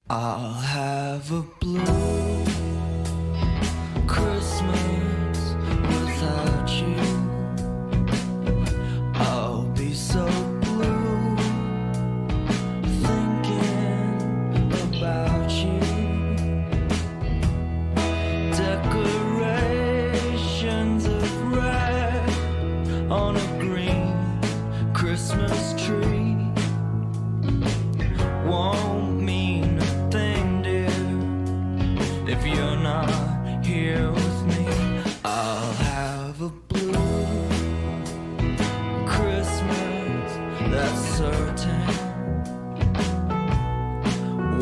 I'll have a blue Christmas without you. I'll be so blue thinking about you. Decorations of red on a green Christmas tree won't mean a thing, dear, if you're not here with me. I'll have a blue Christmas, that's certain.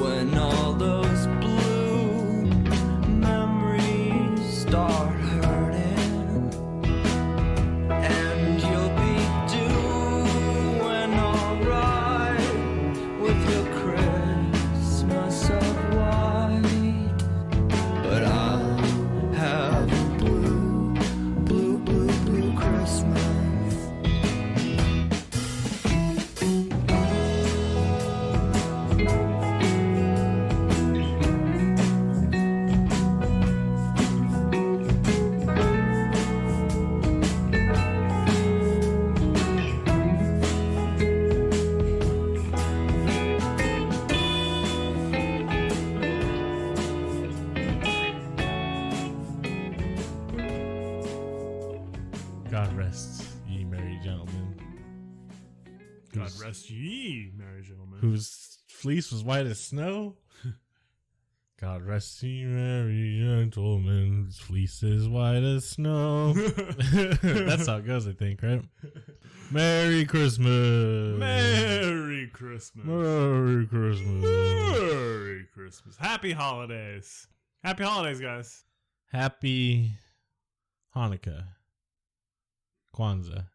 When all those blue memories start hurting, and you'll be doing alright with your Christmas of white. But I'll have a blue, blue, blue, blue Christmas. God rest ye merry gentlemen, God rest ye, merry gentlemen. whose fleece was white as snow. God rest ye merry gentlemen, whose fleece is white as snow. That's how it goes, I think, right? Merry Christmas. Merry Christmas. Merry Christmas. Merry Christmas. Happy holidays. Happy holidays, guys. Happy Hanukkah. Kwanzaa.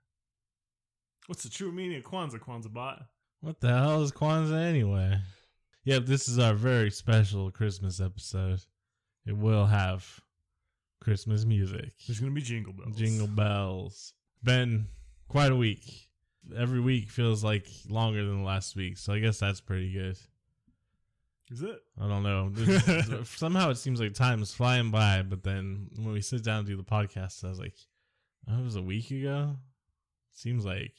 What's the true meaning of Kwanzaa, Kwanzaa bot? What the hell is Kwanzaa anyway? Yep, this is our very special Christmas episode. It will have Christmas music. There's going to be jingle bells. Jingle bells. Been quite a week. Every week feels like longer than the last week, so I guess that's pretty good. Is it? I don't know. Somehow it seems like time is flying by, but then when we sit down and do the podcast, I was like, oh, it was a week ago? Seems like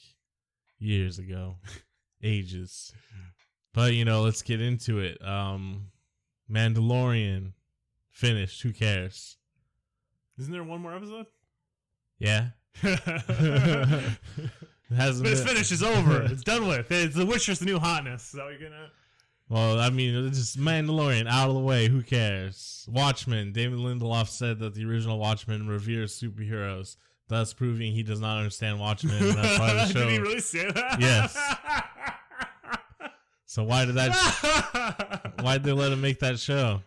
years ago. Ages. But, let's get into it. Mandalorian finished. Who cares? Isn't there one more episode? Yeah. But it's finished. It's over. It's done with. It's The Witcher's the new hotness. Is that what you're getting at? Well, I mean, it's just Mandalorian out of the way. Who cares? Watchmen. David Lindelof said that the original Watchmen reveres superheroes, thus proving he does not understand Watchmen. And that's why the show. Did he really say that? Yes. So why'd they let him make that show?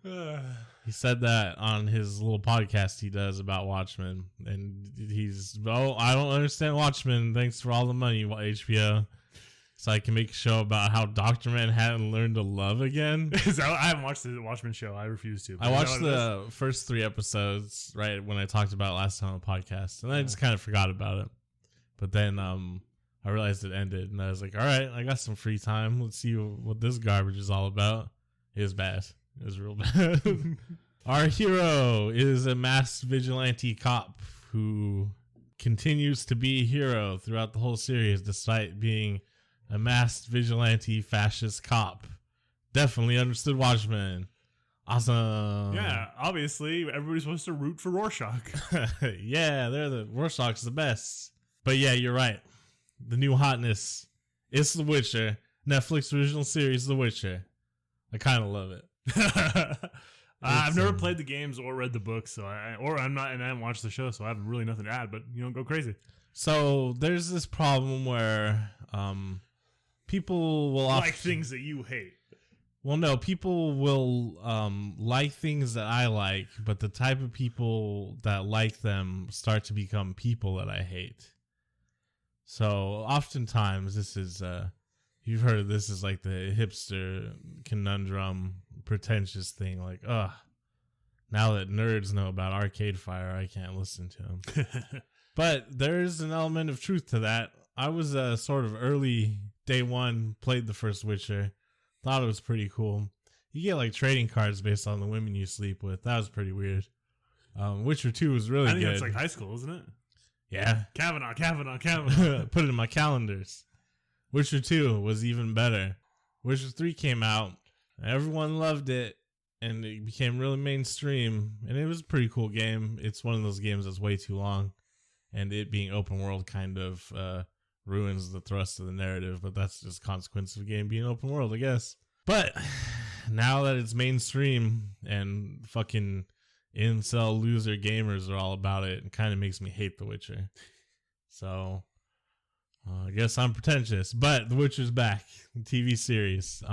He said that on his little podcast he does about Watchmen, and I don't understand Watchmen. Thanks for all the money, HBO. So I can make a show about how Dr. Manhattan learned to love again. I haven't watched the Watchmen show. I refuse to. I watched the first 3 episodes right when I talked about it last time on the podcast, and I just kind of forgot about it. But then I realized it ended, and I was like, all right, I got some free time. Let's see what this garbage is all about. It was bad. It was real bad. Our hero is a masked vigilante cop who continues to be a hero throughout the whole series, despite being a masked vigilante fascist cop. Definitely understood Watchmen. Awesome. Yeah, obviously, everybody's supposed to root for Rorschach. Yeah, Rorschach's the best. But yeah, you're right. The new hotness is The Witcher. Netflix original series, The Witcher. I kind of love it. I've never played the games or read the books, so I haven't watched the show, so I have really nothing to add. But go crazy. So there's this problem where people will like things that you hate. Well, no, people will like things that I like, but the type of people that like them start to become people that I hate. So oftentimes this is you've heard of this as like the hipster conundrum, pretentious thing, like, now that nerds know about Arcade Fire, I can't listen to them. But there's an element of truth to that. I was sort of early day one, played the first Witcher, thought it was pretty cool. You get like trading cards based on the women you sleep with. That was pretty weird. Witcher 2 was really I think good. that's like high school, isn't it? Yeah. Kavanaugh. Put it in my calendars. Witcher 2 was even better. Witcher 3 came out. Everyone loved it. And it became really mainstream. And it was a pretty cool game. It's one of those games that's way too long. And it being open world kind of ruins the thrust of the narrative. But that's just consequence of a game being open world, I guess. But now that it's mainstream and fucking incel loser gamers are all about it, it kind of makes me hate The Witcher. So I guess I'm pretentious, but The Witcher's back, the TV series,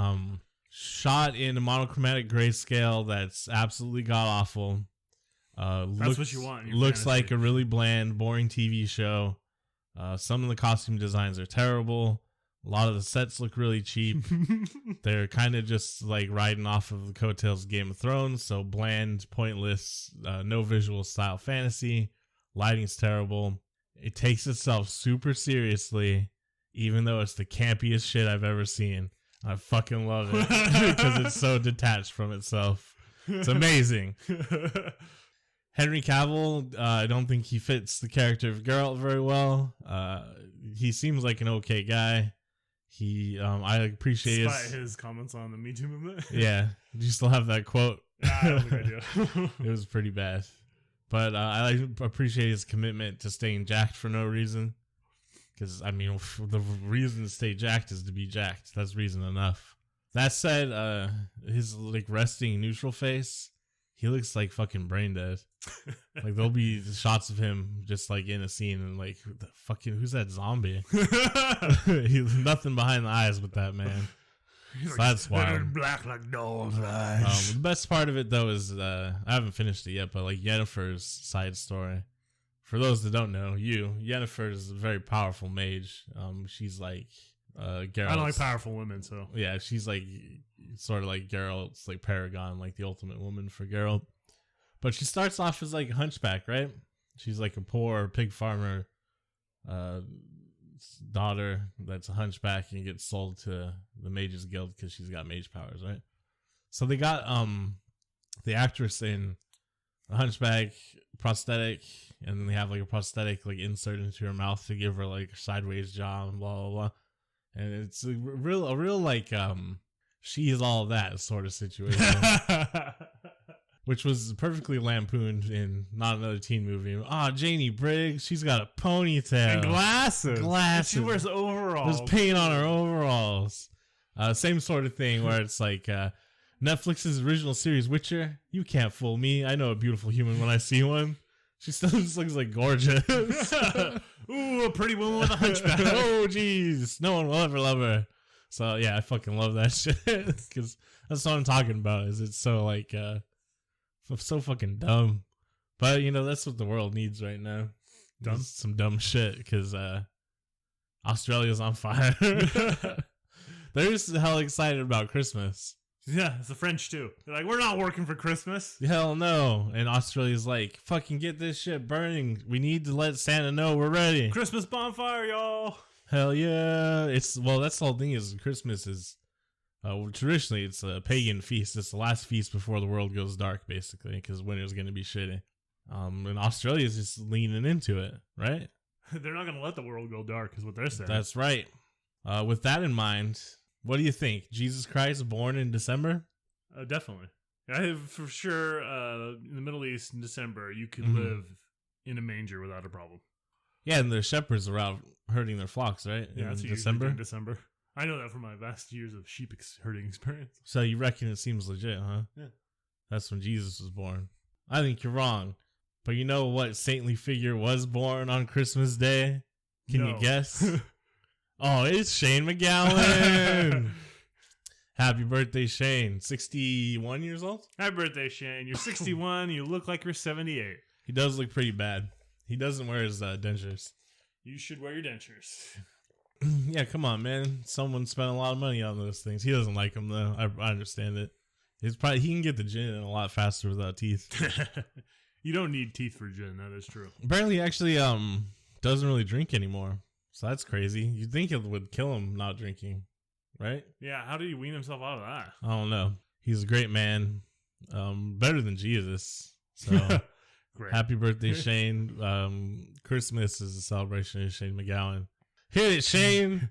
shot in a monochromatic grayscale that's absolutely god awful. That's what you want. In your looks fantasy. like a really bland, boring TV show. Some of the costume designs are terrible. A lot of the sets look really cheap. They're kind of just like riding off of the coattails of Game of Thrones. So bland, pointless, no visual style fantasy. Lighting's terrible. It takes itself super seriously, even though it's the campiest shit I've ever seen. I fucking love it because it's so detached from itself. It's amazing. Henry Cavill, I don't think he fits the character of Geralt very well. He seems like an okay guy. I appreciate his comments on the Me Too movement. Yeah. Do you still have that quote? I don't think I do. It was pretty bad. But I appreciate his commitment to staying jacked for no reason. Because, I mean, the reason to stay jacked is to be jacked. That's reason enough. That said, his like resting neutral face, he looks like fucking brain dead. Like there'll be shots of him just like in a scene and like who's that zombie? He's nothing behind the eyes with that man. So that's wild. Black like doll's eyes. The best part of it though is I haven't finished it yet, but like Yennefer's side story. For those that don't know, Yennefer is a very powerful mage. She's like Geralt. I don't like powerful women, so yeah, she's like sort of like Geralt's like paragon, like the ultimate woman for Geralt. But she starts off as like a hunchback, right? She's like a poor pig farmer daughter that's a hunchback and gets sold to the Mages Guild because she's got mage powers, right? So they got the actress in a hunchback prosthetic, and then they have like a prosthetic like insert into her mouth to give her like a sideways jaw and blah blah blah. And it's a real like she is all that sort of situation. Which was perfectly lampooned in Not Another Teen Movie. Janie Briggs, she's got a ponytail. And glasses. She wears overalls. There's paint on her overalls. Same sort of thing where it's like Netflix's original series, Witcher. You can't fool me. I know a beautiful human when I see one. She still just looks like gorgeous. Ooh, a pretty woman with a hunchback. Oh, jeez. No one will ever love her. So, yeah, I fucking love that shit. Because that's what I'm talking about. Is it's so, like, so fucking dumb. But, you know, that's what the world needs right now. Dumb? Some dumb shit. Because Australia's on fire. They're just hell excited about Christmas. Yeah, it's the French too. They're like, we're not working for Christmas. Hell no. And Australia's like, fucking get this shit burning. We need to let Santa know we're ready. Christmas bonfire, y'all. Hell yeah. That's the whole thing is Christmas is, traditionally it's a pagan feast. It's the last feast before the world goes dark, basically, because winter's going to be shitty. And Australia's just leaning into it, right? They're not going to let the world go dark is what they're saying. That's right. With that in mind, what do you think? Jesus Christ born in December? Definitely. For sure, in the Middle East in December, you could live in a manger without a problem. Yeah, and the shepherds are out herding their flocks, right? Yeah, that's in December. December. I know that from my vast years of sheep herding experience. So you reckon it seems legit, huh? Yeah. That's when Jesus was born. I think you're wrong. But you know what saintly figure was born on Christmas Day? Can you guess? Oh, it's Shane McGowan. Happy birthday, Shane. 61 years old? Happy birthday, Shane. You're 61. You look like you're 78. He does look pretty bad. He doesn't wear his dentures. You should wear your dentures. Yeah, come on, man. Someone spent a lot of money on those things. He doesn't like them, though. I understand it. He can get the gin a lot faster without teeth. You don't need teeth for gin. That is true. Apparently, he actually doesn't really drink anymore. So that's crazy. You'd think it would kill him not drinking, right? Yeah, how did he wean himself out of that? I don't know. He's a great man. Better than Jesus. So Great. happy birthday, Shane. Christmas is a celebration of Shane McGowan. Hit it, Shane.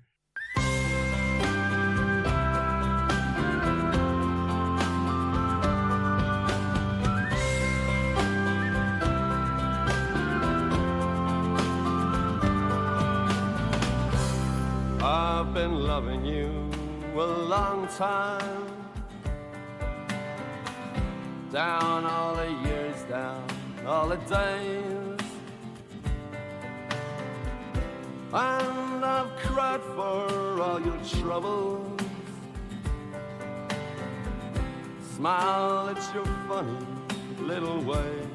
I've been loving you a long time. Down all the years, down all the days. And I've cried for all your troubles. Smile at your funny little ways.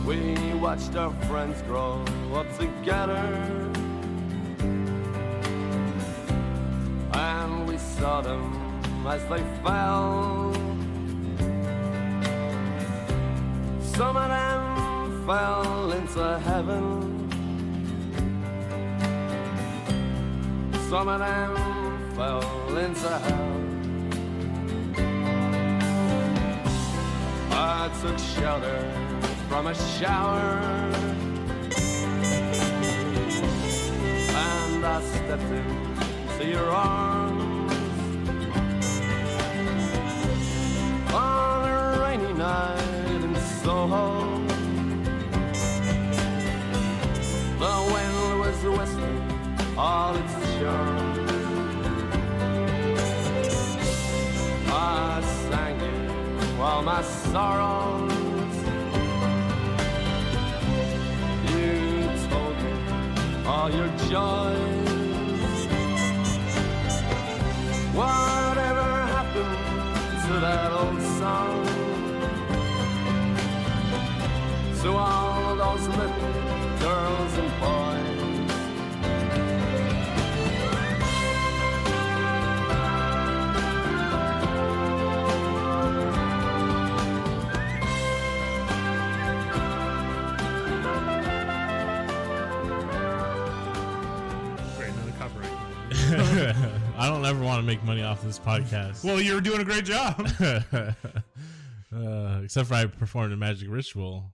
We watched our friends grow up together, and we saw them as they fell. Some of them fell into heaven, some of them fell into hell. I took shelter from a shower, and I stepped into your arms on a rainy night in Soho. The wind was whistling all its charms. I sang you all my sorrows. All your joys. Whatever happened to that old song? To all those little girls and boys. I don't ever want to make money off this podcast. Well, you're doing a great job. Except for I performed a magic ritual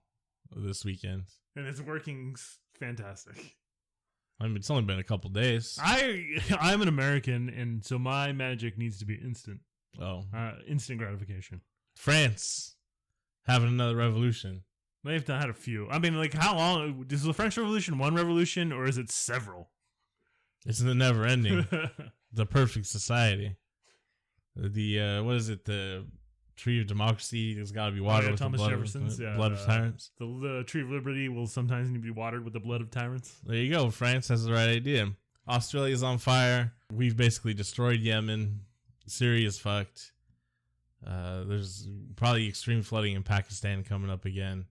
this weekend. And it's working fantastic. I mean, it's only been a couple days. I'm an American, and so my magic needs to be instant. Oh. Instant gratification. France having another revolution. They've had a few. I mean, like, how long? Is the French Revolution one revolution, or is it several? It's the never ending. The perfect society. The what is it? The tree of democracy has got to be watered with Thomas the blood, Jefferson's, blood of tyrants. The tree of liberty will sometimes need to be watered with the blood of tyrants. There you go. France has the right idea. Australia's on fire. We've basically destroyed Yemen. Syria's fucked. There's probably extreme flooding in Pakistan coming up again.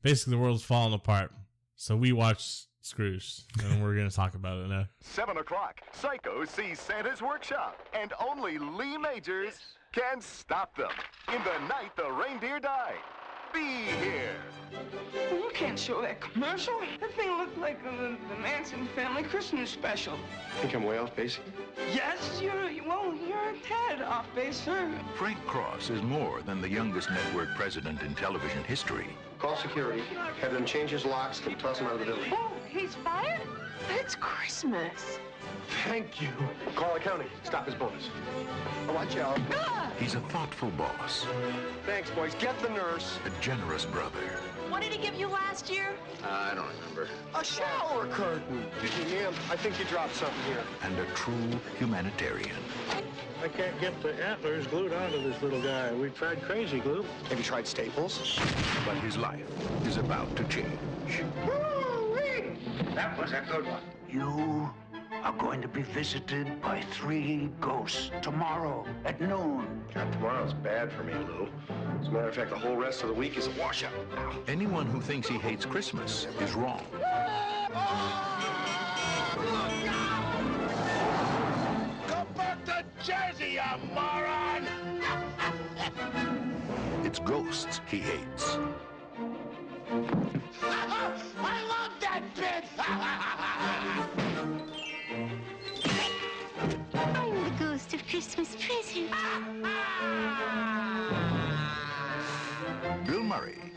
Basically, the world's falling apart. So we watched Scrooged, and we're going to talk about it now. 7 o'clock, Psycho sees Santa's workshop, and only Lee Majors can stop them. In the night the reindeer died. Be here. Well, you can't show that commercial. That thing looked like the Manson family Christmas special. Think I'm way off base? Yes, you're a tad off base, sir. Frank Cross is more than the youngest network president in television history. Call security, have them change his locks, and toss him out of the building. Oh, he's fired? It's Christmas. Thank you. Call accounting. Stop his bonus. Oh, watch out. Ah! He's a thoughtful boss, Thanks, boys. Get the nurse. a generous brother, What did he give you last year? I don't remember. A shower curtain. Excuse me, ma'am. I think you dropped something here. and a true humanitarian. I can't get the antlers glued onto this little guy. We tried crazy glue. Have you tried Staples? But his life is about to change. Woo-wee! That was a good one. You are going to be visited by 3 ghosts tomorrow at noon. God, tomorrow's bad for me, Lou. As a matter of fact, the whole rest of the week is a washout. Anyone who thinks he hates Christmas is wrong. Go back to Jersey, you moron! It's ghosts he hates. I love that bit! I'm the ghost of Christmas Christmas present. Bill Murray.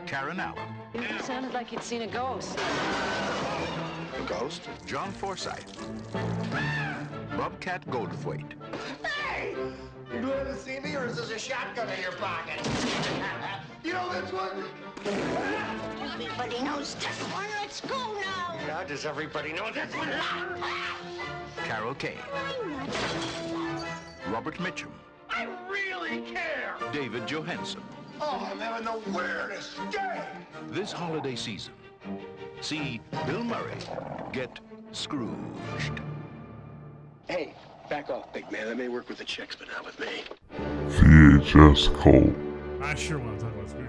Karen Allen. It sounded like you'd seen a ghost. A ghost? John Forsythe. Bobcat Goldthwait. Hey! You glad to see me, or is this a shotgun in your pocket? You know this one? Everybody knows this one. Let's go now. How does everybody know this one? Carol Kane. Robert Mitchum. I really care! David Johansen. Oh, I'm having the weirdest day! This holiday season, see Bill Murray get Scrooged. Hey, back off, big man. That may work with the chicks, but not with me. VHS KvLT. I sure want to talk about Scrooge.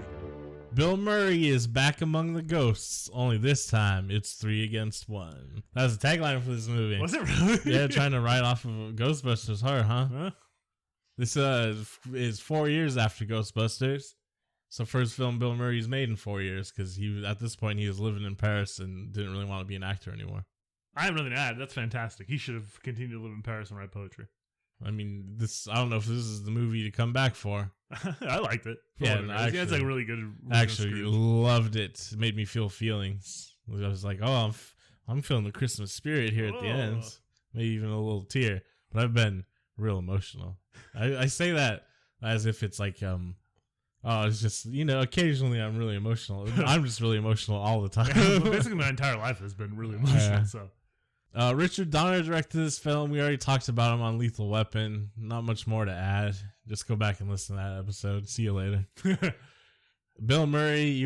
Bill Murray is back among the ghosts, only this time it's 3 against 1. That was the tagline for this movie. Was it really? Yeah, trying to write off of Ghostbusters hard, huh? This is 4 years after Ghostbusters. It's the first film Bill Murray's made in 4 years, because at this point he was living in Paris and didn't really want to be an actor anymore. I have nothing to add. That's fantastic. He should have continued to live in Paris and write poetry. I mean, I don't know if this is the movie to come back for. I liked it. Yeah, it's like a really good. Actually, loved it. It made me feel feelings. I was like, oh, I'm feeling the Christmas spirit here at the end. Maybe even a little tear. But I've been real emotional. I say that as if it's like, it's just, occasionally I'm really emotional. I'm just really emotional all the time. Well, basically, my entire life has been really emotional. So. Richard Donner directed this film. We already talked about him on Lethal Weapon. Not much more to add. Just go back and listen to that episode. See you later. Bill Murray,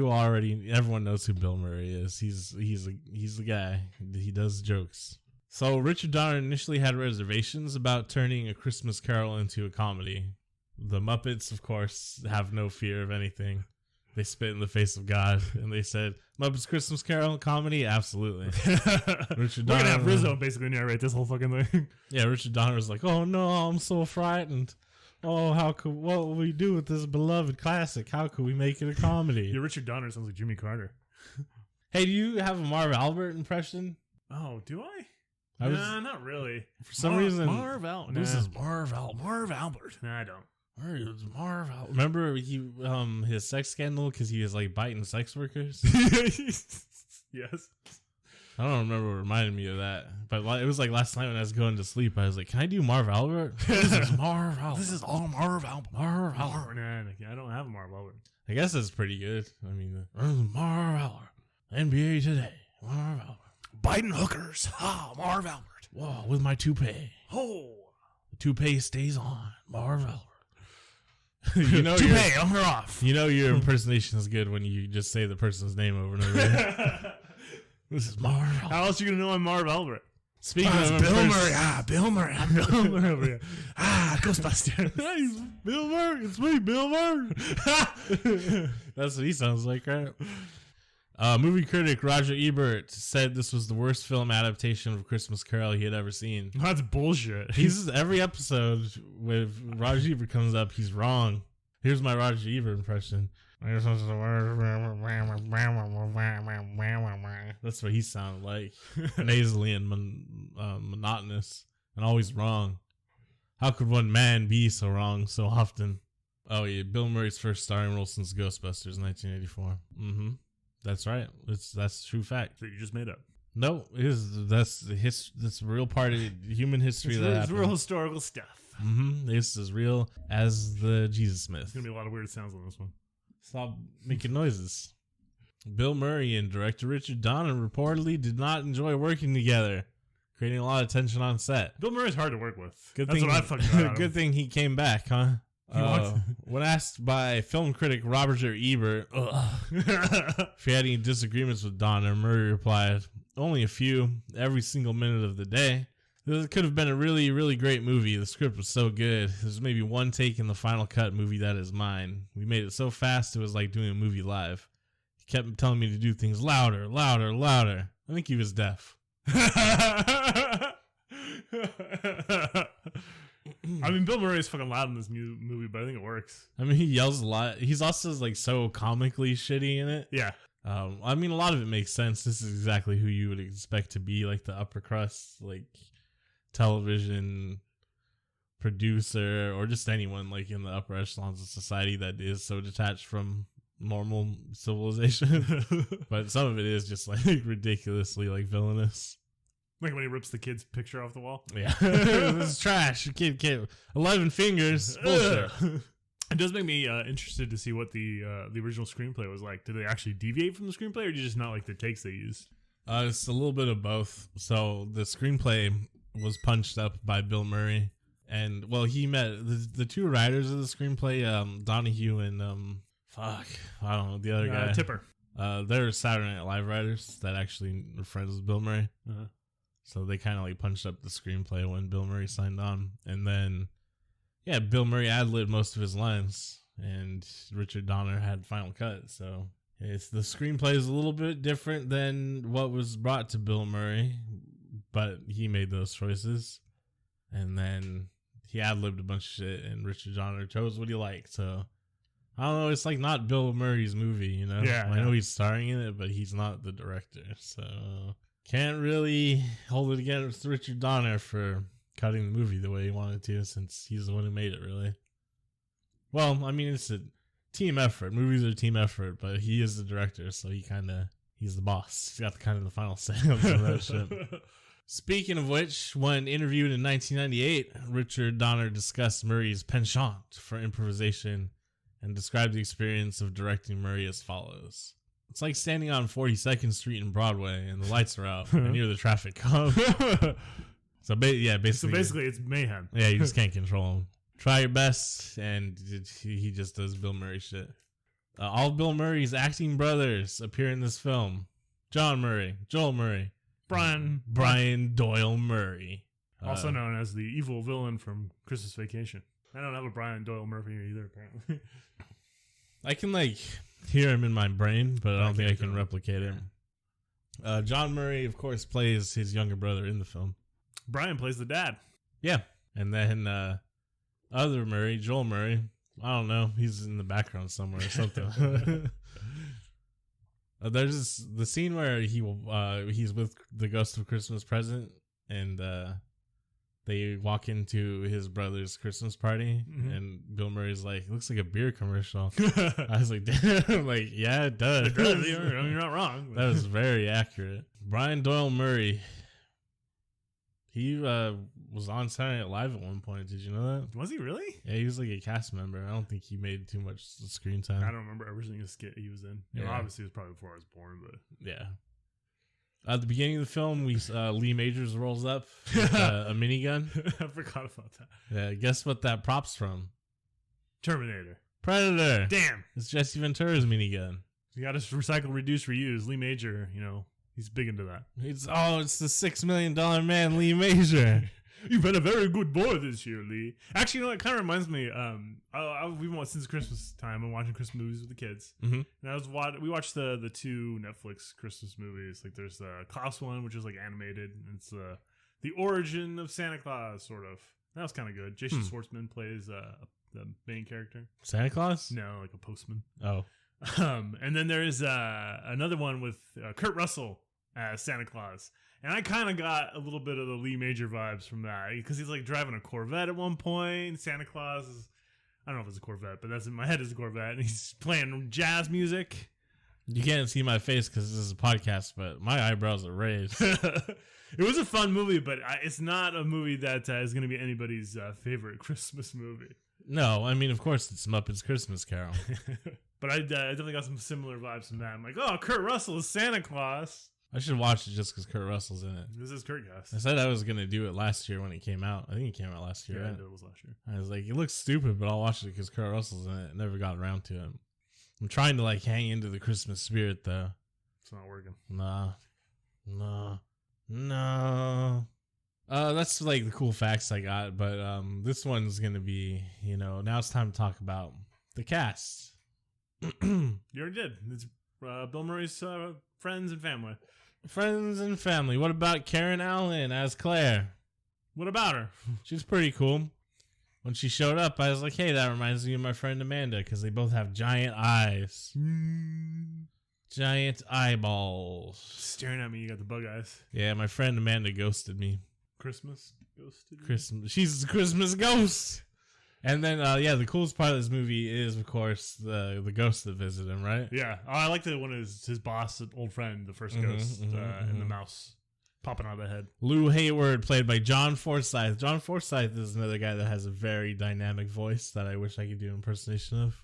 everyone knows who Bill Murray is. He's the guy. He does jokes. So Richard Donner initially had reservations about turning A Christmas Carol into a comedy. The Muppets, of course, have no fear of anything. They spit in the face of God, and they said, Muppets Christmas Carol, comedy? Absolutely. We're going to have Rizzo basically narrate this whole fucking thing. Yeah, Richard Donner was like, oh no, I'm so frightened. Oh, what will we do with this beloved classic? How could we make it a comedy? Yeah, Richard Donner sounds like Jimmy Carter. Hey, do you have a Marv Albert impression? Oh, do I? Nah, not really. For some reason, Marv Albert. This is Marv Albert. Marv Albert. Nah, I don't. It's Marv Albert. Remember his sex scandal because he was like biting sex workers? Yes. I don't remember what reminded me of that, but it was like last night when I was going to sleep. I was like, "Can I do Marv Albert?" This is Marv Albert. This is all Marv Albert. Marv Albert. Nah, I don't have a Marv Albert. I guess that's pretty good. I mean, Marv Albert. NBA Today. Marv Albert. Biting hookers. Marv Albert. Whoa, with my toupee. Oh. The toupee stays on. Marv Albert. Toupee on or off. Your impersonation is good when you just say the person's name over and over again. This is Marv Albert. How else are you going to know I'm Marv Albert? Speaking of Bill Murray. Bill Murray. I'm Bill Murray over here. Ghostbusters. Hey, Bill Murray. It's me, Bill Murray. That's what he sounds like, right? Movie critic Roger Ebert said this was the worst film adaptation of Christmas Carol he had ever seen. That's bullshit. Every episode with Roger Ebert comes up, he's wrong. Here's my Roger Ebert impression. That's what he sounded like. Nasally and monotonous and always wrong. How could one man be so wrong so often? Oh yeah, Bill Murray's first starring role since Ghostbusters in 1984. Mm-hmm. That's right. That's true fact. So you just made up. No, that's a real part of human history. It's real historical stuff. Mm-hmm. This is real as the Jesus myth. There's gonna be a lot of weird sounds on this one. Stop making noises. Bill Murray and director Richard Donner reportedly did not enjoy working together, creating a lot of tension on set. Bill Murray's hard to work with. Good That's thing, what I fucking got. Good thing he came back, huh? When asked by film critic Roger Ebert if he had any disagreements with Donner, Murray replied, "Only a few, every single minute of the day. This could have been a really, really great movie. The script was so good. There's maybe one take in the final cut movie that is mine. We made it so fast it was like doing a movie live. He kept telling me to do things louder, louder, louder. I think he was deaf." I mean, Bill Murray is fucking loud in this movie, but I think it works. I mean, he yells a lot. He's also like so comically shitty in it. Yeah. I mean, a lot of it makes sense. This is exactly who you would expect to be like the upper crust, like television producer or just anyone like in the upper echelons of society that is so detached from normal civilization. But some of it is just like ridiculously like villainous. Like when he rips the kid's picture off the wall. Yeah. This is trash. Kid 11 fingers. Bullshit. It does make me interested to see what the original screenplay was like. Did they actually deviate from the screenplay, or did you just not like the takes they used? It's a little bit of both. So the screenplay was punched up by Bill Murray, and well, he met the two writers of the screenplay, Donahue and I don't know the other guy, Tipper. They're Saturday Night Live writers that actually were friends with Bill Murray. So they kind of like punched up the screenplay when Bill Murray signed on, and then. Yeah, Bill Murray ad-libbed most of his lines, and Richard Donner had final cut. So the screenplay is a little bit different than what was brought to Bill Murray, but he made those choices. And then he ad-libbed a bunch of shit, and Richard Donner chose what he liked. So I don't know. It's like not Bill Murray's movie, you know? Yeah. I know he's starring in it, but he's not the director. So can't really hold it against Richard Donner for cutting the movie the way he wanted to, since he's the one who made it, really. Well, I mean, it's a team effort. Movies are a team effort, but he is the director, so he's the boss. He's got the final say on some of that shit. Speaking of which, when interviewed in 1998, Richard Donner discussed Murray's penchant for improvisation and described the experience of directing Murray as follows. It's like standing on 42nd Street in Broadway and the lights are out and you're the traffic cop. So basically it's mayhem. Yeah, you just can't control him. Try your best, and he just does Bill Murray shit. All of Bill Murray's acting brothers appear in this film. John Murray, Joel Murray, Brian Doyle Murray. Also known as the evil villain from Christmas Vacation. I don't have a Brian Doyle Murphy either, apparently. I can hear him in my brain, but I don't think I can replicate him. John Murray, of course, plays his younger brother in the film. Brian plays the dad. Yeah. And then other Murray, Joel Murray, I don't know. He's in the background somewhere or something. There's the scene where he's with the Ghost of Christmas Present, and they walk into his brother's Christmas party, and Bill Murray's like, it looks like a beer commercial. I was like, damn, yeah, it does. You're not wrong. That was very accurate. Brian Doyle Murray. He was on Saturday Night Live at one point. Did you know that? Was he really? Yeah, he was like a cast member. I don't think he made too much screen time. I don't remember ever seeing a skit he was in. Yeah. Obviously, it was probably before I was born, but yeah. At the beginning of the film, Lee Majors rolls up with a minigun. I forgot about that. Yeah, guess what that prop's from? Terminator. Predator. Damn. It's Jesse Ventura's minigun. You got to recycle, reduce, reuse. Lee Major, he's big into that. It's the $6 million man, Lee Major. You've been a very good boy this year, Lee. Actually, it kind of reminds me. We've watched since Christmas time. I'm watching Christmas movies with the kids, and we watched the two Netflix Christmas movies. Like there's the Klaus one, which is like animated, and it's the origin of Santa Claus, sort of. That was kind of good. Jason Schwartzman plays the main character. Santa Claus? No, like a postman. Oh. And then there's another one with Kurt Russell as Santa Claus. And I kind of got a little bit of the Lee Major vibes from that, because he's like driving a Corvette at one point. Santa Claus is, I don't know if it's a Corvette, but that's in my head is a Corvette. And he's playing jazz music. You can't see my face because this is a podcast, but my eyebrows are raised. It was a fun movie, but it's not a movie that is going to be anybody's favorite Christmas movie. No, I mean, of course, it's Muppets Christmas Carol. But I definitely got some similar vibes from that. I'm like, oh, Kurt Russell is Santa Claus. I should watch it just because Kurt Russell's in it. This is Kurt Gus. I said I was going to do it last year when it came out. I think it came out last year. Yeah, right? it was last year. I was like, it looks stupid, but I'll watch it because Kurt Russell's in it. Never got around to it. I'm trying to hang into the Christmas spirit, though. It's not working. No. That's the cool facts I got, but this one's going to be, now it's time to talk about the cast. You already did. It's Bill Murray's friends and family. Friends and family. What about Karen Allen as Claire? What about her? She's pretty cool. When she showed up, I was like, hey, that reminds me of my friend Amanda, because they both have giant eyes. Giant eyeballs. Staring at me, you got the bug eyes. Yeah, my friend Amanda ghosted me. Christmas ghost. Christmas. She's a Christmas ghost. And then, the coolest part of this movie is, of course, the ghost that visited him, right? Yeah. Oh, I like the one is his boss, old friend, the first ghost, and the mouse popping out of the head. Lou Hayward, played by John Forsythe. John Forsythe is another guy that has a very dynamic voice that I wish I could do an impersonation of.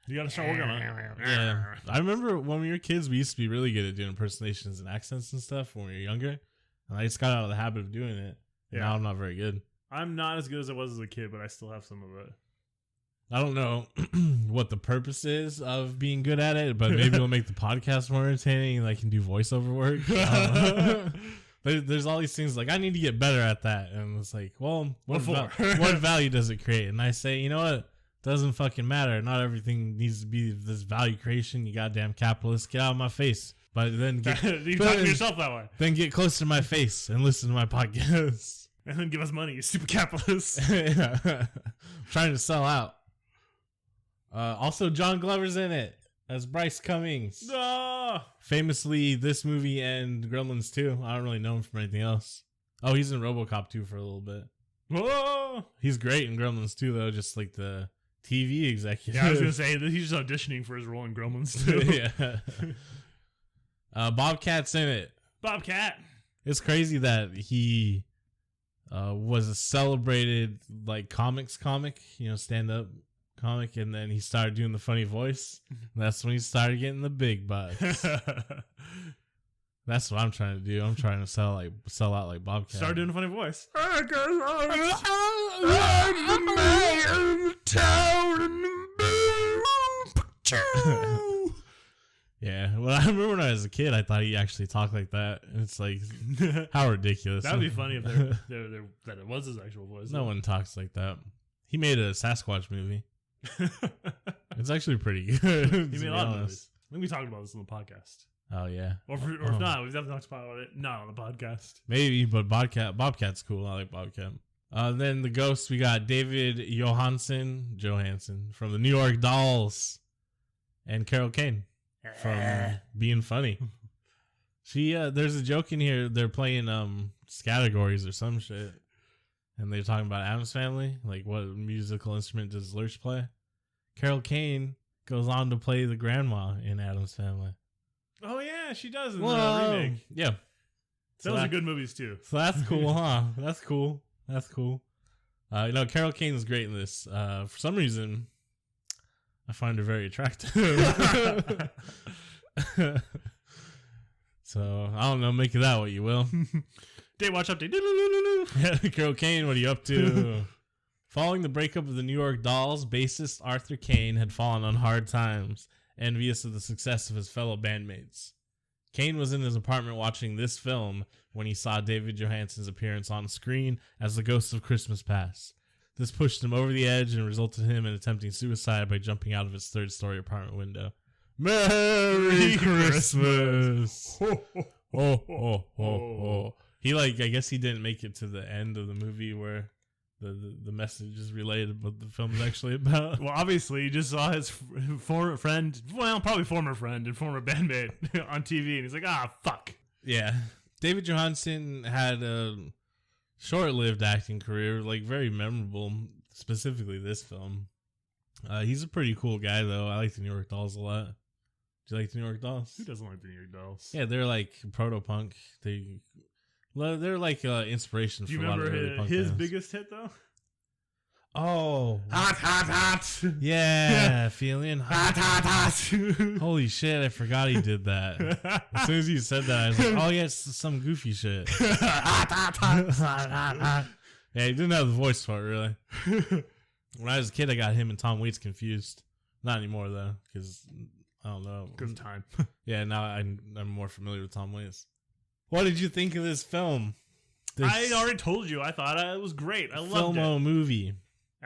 You gotta start working on it. Yeah. I remember when we were kids, we used to be really good at doing impersonations and accents and stuff when we were younger. And I just got out of the habit of doing it. Yeah. Now I'm not very good. I'm not as good as I was as a kid, but I still have some of it. I don't know what the purpose is of being good at it, but maybe it'll make the podcast more entertaining and I can do voiceover work. There's all these things like, I need to get better at that. And it's like, well, what value does it create? And I say, you know what? Doesn't fucking matter. Not everything needs to be this value creation. You goddamn capitalist. Get out of my face. But then you talk to yourself that way. Then get close to my face and listen to my podcast. And then give us money, you stupid capitalist. Trying to sell out. Also, John Glover's in it as Bryce Cummings. Famously, this movie and Gremlins 2. I don't really know him from anything else. Oh, he's in RoboCop 2 for a little bit. Whoa! He's great in Gremlins 2, though, just like the TV executive. Yeah, I was going to say, he's just auditioning for his role in Gremlins 2. Yeah. Bobcat's in it. Bobcat. It's crazy that he was a celebrated like comic, stand-up comic, and then he started doing the funny voice. That's when he started getting the big bucks. That's what I'm trying to do. I'm trying to sell out like Bobcat. Start doing a funny voice. I'm the mayor of the town. Yeah, well, I remember when I was a kid, I thought he actually talked like that. And it's like, how ridiculous. That would be funny if that it was his actual voice. No one talks like that. He made a Sasquatch movie. It's actually pretty good. He made a lot of movies. I think we talked about this on the podcast. Oh, yeah. Or if not, we've definitely talked about it not on the podcast. Maybe, but Bobcat's cool. I like Bobcat. Then the ghosts, we got David Johansen from the New York Dolls and Carol Kane from Being Funny. There's a joke in here. They're playing categories or some shit, and they're talking about Addams Family. Like, what musical instrument does Lurch play? Carol Kane goes on to play the grandma in Addams Family. Oh yeah, she does in the remake. Yeah, those are good movies too. So that's cool, huh? That's cool. Carol Kane is great in this. For some reason, I find her very attractive. So, I don't know. Make of that what you will. Day watch update. Carol Kane, what are you up to? Following the breakup of the New York Dolls, bassist Arthur Kane had fallen on hard times, envious of the success of his fellow bandmates. Kane was in his apartment watching this film when he saw David Johansen's appearance on screen as the Ghost of Christmas Past. This pushed him over the edge and resulted in him in attempting suicide by jumping out of his third-story apartment window. Merry Christmas! Ho, ho, ho. He, I guess he didn't make it to the end of the movie where the message is related what the film is actually about. Well, obviously, he just saw his former friend, probably former friend and former bandmate on TV, and he's like, fuck. Yeah. David Johansen had a short-lived acting career, very memorable, specifically this film. He's a pretty cool guy, though. I like the New York Dolls a lot. Do you like the New York Dolls? Who doesn't like the New York Dolls? Yeah, they're like proto-punk. They're like inspiration for a lot of early punk his bands. biggest hit, though? Oh. Hot. Yeah, feeling hot. Holy shit, I forgot he did that. As soon as you said that, I was like, oh yeah, it's some goofy shit. Yeah, he didn't have the voice for it, really. When I was a kid, I got him and Tom Waits confused. Not anymore, though, because, I don't know. Because of time. Yeah, now I'm more familiar with Tom Waits. What did you think of this film? I already told you. I thought it was great. I loved it. Filmo movie.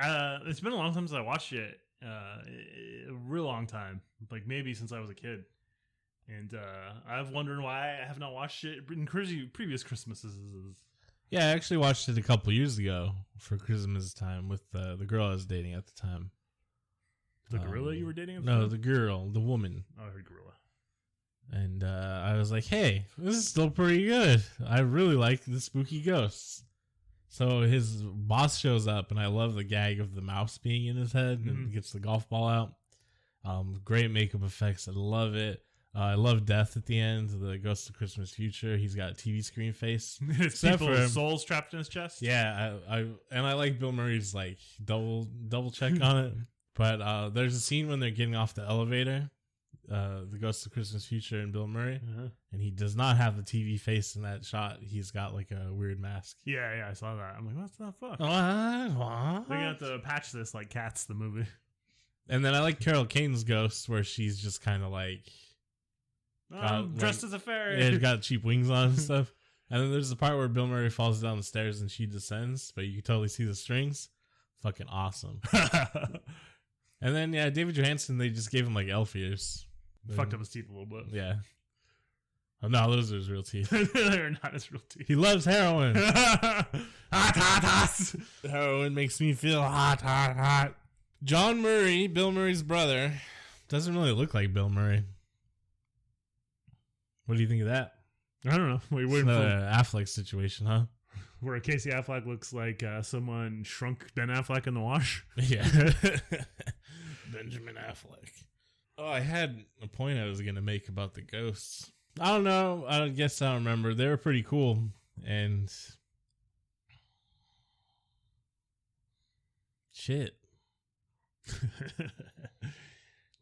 It's been a long time since I watched it. A real long time. Maybe since I was a kid. And I've wondered why I have not watched it in previous Christmases. Yeah, I actually watched it a couple years ago for Christmas time with the girl I was dating at the time. The gorilla you were dating at the No, time? the girl, the woman. Oh, I heard gorilla. And I was like, hey, this is still pretty good. I really like the spooky ghosts. So his boss shows up, and I love the gag of the mouse being in his head and gets the golf ball out. Great makeup effects. I love it. I love Death at the end, the Ghost of Christmas Future. He's got a TV screen face. His people's souls trapped in his chest. Yeah, I like Bill Murray's like double check on it. But there's a scene when they're getting off the elevator, the Ghost of Christmas Future and Bill Murray, and he does not have the TV face in that shot. He's got like a weird mask. Yeah, I saw that. I'm like, what's the fuck? What? They're gonna have to patch this like Cats, the movie. And then I like Carol Kane's ghost, where she's just kind of like dressed as a fairy. Yeah, got cheap wings on and stuff. And then there's the part where Bill Murray falls down the stairs and she descends, but you can totally see the strings. Fucking awesome. And then David Johansen, they just gave him like elf ears. Fucked up his teeth a little bit. Yeah. Oh no, those are his real teeth. They're not his real teeth. He loves heroin. Hot. Heroin makes me feel hot. John Murray, Bill Murray's brother, doesn't really look like Bill Murray. What do you think of that? I don't know. Wait, it's another Affleck situation, huh? Where Casey Affleck looks like someone shrunk Ben Affleck in the wash. Yeah. Benjamin Affleck. Oh, I had a point I was going to make about the ghosts. I don't know. I guess I don't remember. They were pretty cool. And shit.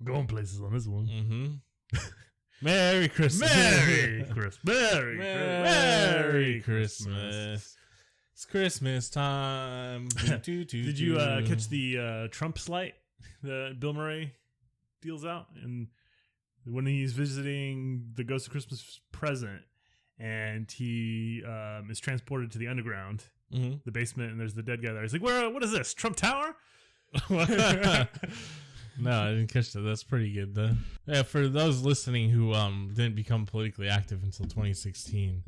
Going places on this one. Mm-hmm. Merry Christmas. Merry Christmas. Merry Christmas. It's Christmas time. Did you catch the Trump slight that Bill Murray deals out? And when he's visiting the Ghost of Christmas present, and he is transported to the underground, the basement, and there's the dead guy there. He's like, what is this, Trump Tower? No, I didn't catch that. That's pretty good, though. Yeah, for those listening who didn't become politically active until 2016,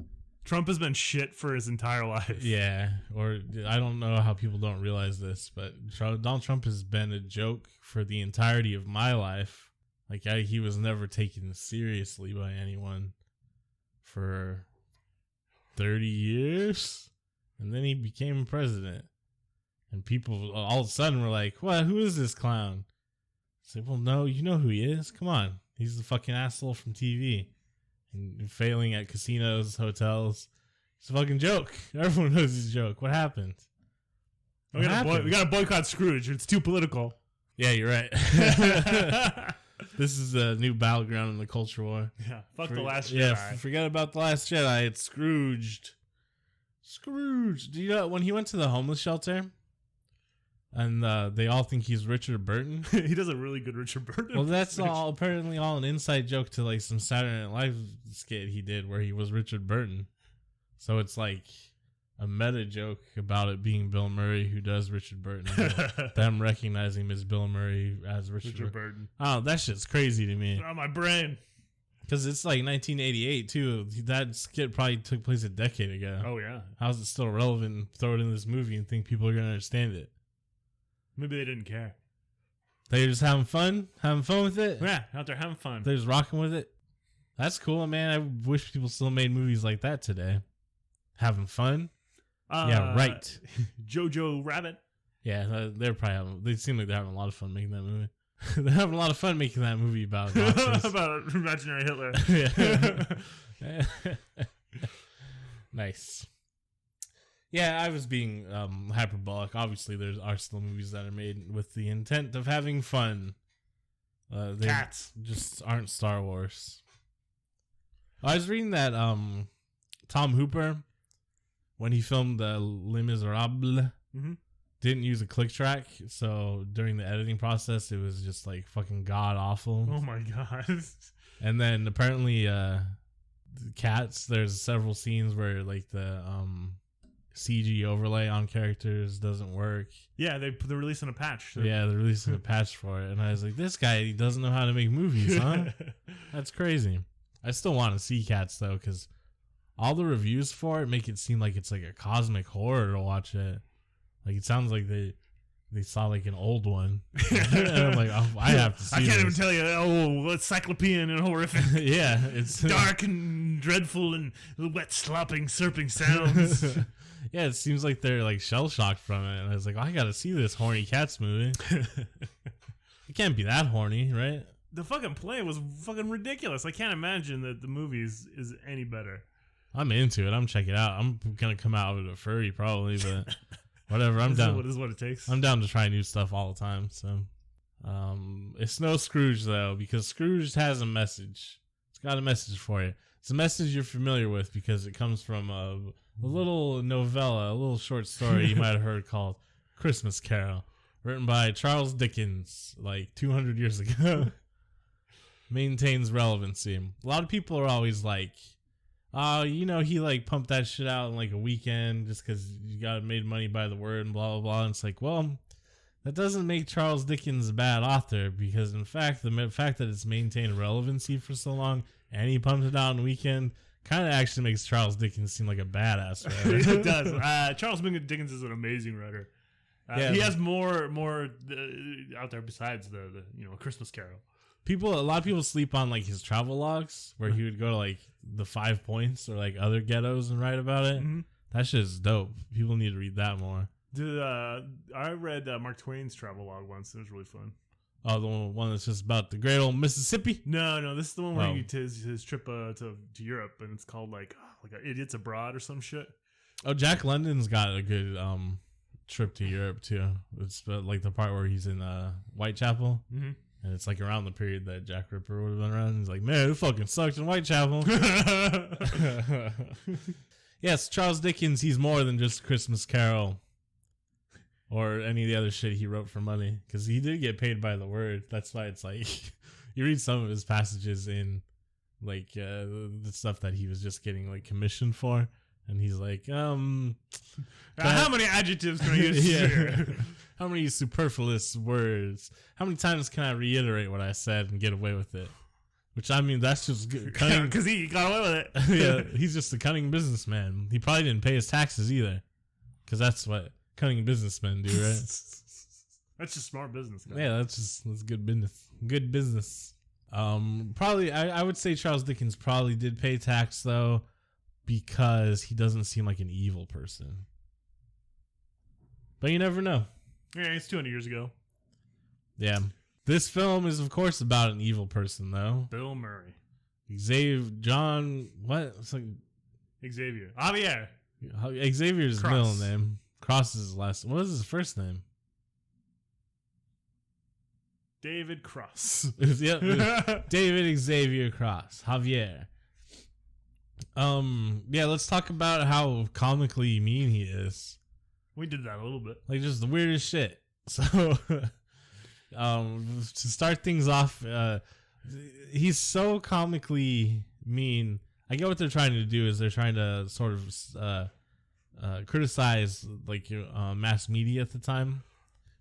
Trump has been shit for his entire life. Yeah, or I don't know how people don't realize this, but Donald Trump has been a joke for the entirety of my life. Like, he was never taken seriously by anyone for 30 years, and then he became president. And people all of a sudden were like, "What? Who is this clown?" I said, "Well, no, you know who he is. Come on, he's the fucking asshole from TV and failing at casinos, hotels. It's a fucking joke. Everyone knows he's a joke. What happened? We gotta boycott Scrooged. It's too political." Yeah, you're right. This is a new battleground in the culture war. Yeah, fuck The Last Jedi. Yeah, forget about The Last Jedi. It's Scrooged. Scrooged. Do you know when he went to the homeless shelter? And they all think he's Richard Burton. He does a really good Richard Burton. Well, that's apparently all an inside joke to like some Saturday Night Live skit he did where he was Richard Burton. So it's like a meta joke about it being Bill Murray who does Richard Burton. Them recognizing him as Bill Murray as Richard Burton. Oh, that shit's crazy to me. Oh, my brain. Because it's like 1988 too. That skit probably took place a decade ago. Oh yeah. How's it still relevant? Throw it in this movie and think people are gonna understand it. Maybe they didn't care. They're just having fun with it. Yeah, out there having fun. They're just rocking with it. That's cool, man. I wish people still made movies like that today. Having fun. Yeah, right. Jojo Rabbit. Yeah, they're probably having. They seem like they're having a lot of fun making that movie. They're having a lot of fun making that movie about Nazis. About imaginary Hitler. Yeah. Nice. Yeah, I was being hyperbolic. Obviously, there are still movies that are made with the intent of having fun. They Cats just aren't Star Wars. I was reading that Tom Hooper, when he filmed Les Miserables, didn't use a click track, so during the editing process, it was just like fucking god awful. Oh my god! And then apparently, Cats. There's several scenes where like the CG overlay on characters doesn't work. Yeah, they're releasing a patch. Yeah, they're releasing a patch for it. And I was like, this guy, he doesn't know how to make movies, huh? That's crazy. I still want to see Cats, though, because all the reviews for it make it seem like it's like a cosmic horror to watch it. Like, it sounds like they they saw like an old one. And I'm like, oh, I have to see I can't this. even tell you. Oh, it's cyclopean and horrific. Yeah, it's dark and dreadful and wet, slopping, serping sounds. Yeah, it seems like they're like shell shocked from it. And I was like, I gotta see this horny cats movie. It can't be that horny, right? The fucking play was fucking ridiculous. I can't imagine that the movie is any better. I'm into it. I'm checking it out. I'm gonna come out of it a furry probably, but whatever. I'm down. This is what it takes. I'm down to try new stuff all the time. So, it's no Scrooge though, because Scrooge has a message. It's got a message for you. It's a message you're familiar with because it comes from a little novella, a little short story you might have heard called Christmas Carol, written by Charles Dickens like 200 years ago. Maintains relevancy. A lot of people are always like, he like pumped that shit out in like a weekend just because you got made money by the word and blah, blah, blah. And it's like, well, that doesn't make Charles Dickens a bad author because, in fact, the fact that it's maintained relevancy for so long and he pumped it out in a weekend kind of actually makes Charles Dickens seem like a badass writer. It does. Charles Dickens is an amazing writer. He has more out there besides the Christmas Carol. A lot of people sleep on like his travel logs where he would go to like the 5 Points or like other ghettos and write about it. Mm-hmm. That shit is dope. People need to read that more. I read Mark Twain's travel log once. It was really fun. Oh, the one that's just about the great old Mississippi? No, this is the one where he his trip to Europe, and it's called like Idiots Abroad or some shit. Oh, Jack London's got a good trip to Europe too. It's like the part where he's in Whitechapel. Mm-hmm. And it's like around the period that Jack Ripper would have been around. He's like, man, it fucking sucked in Whitechapel. Yes, Charles Dickens, he's more than just Christmas Carol or any of the other shit he wrote for money. Because he did get paid by the word. That's why it's like, you read some of his passages in like the stuff that he was just getting like commissioned for. And he's like, how many adjectives can I use here? How many superfluous words? How many times can I reiterate what I said and get away with it? Which, I mean, that's just cunning. Because he got away with it. Yeah, he's just a cunning businessman. He probably didn't pay his taxes either. Because that's what cunning businessmen do, right? That's just smart business, guys. Yeah, that's good business. Good business. Probably, I would say Charles Dickens probably did pay tax, though, because he doesn't seem like an evil person. But you never know. Yeah, it's 200 years ago. Yeah. This film is, of course, about an evil person, though. Bill Murray. John, what? It's like Xavier. Javier. Xavier's middle name. Cross is his last. What is his first name? David Cross. Yep. David Xavier Cross. Javier. Yeah, let's talk about how comically mean he is. We did that a little bit. Like, just the weirdest shit. So, to start things off, he's so comically mean. I get what they're trying to do is they're trying to sort of criticize like mass media at the time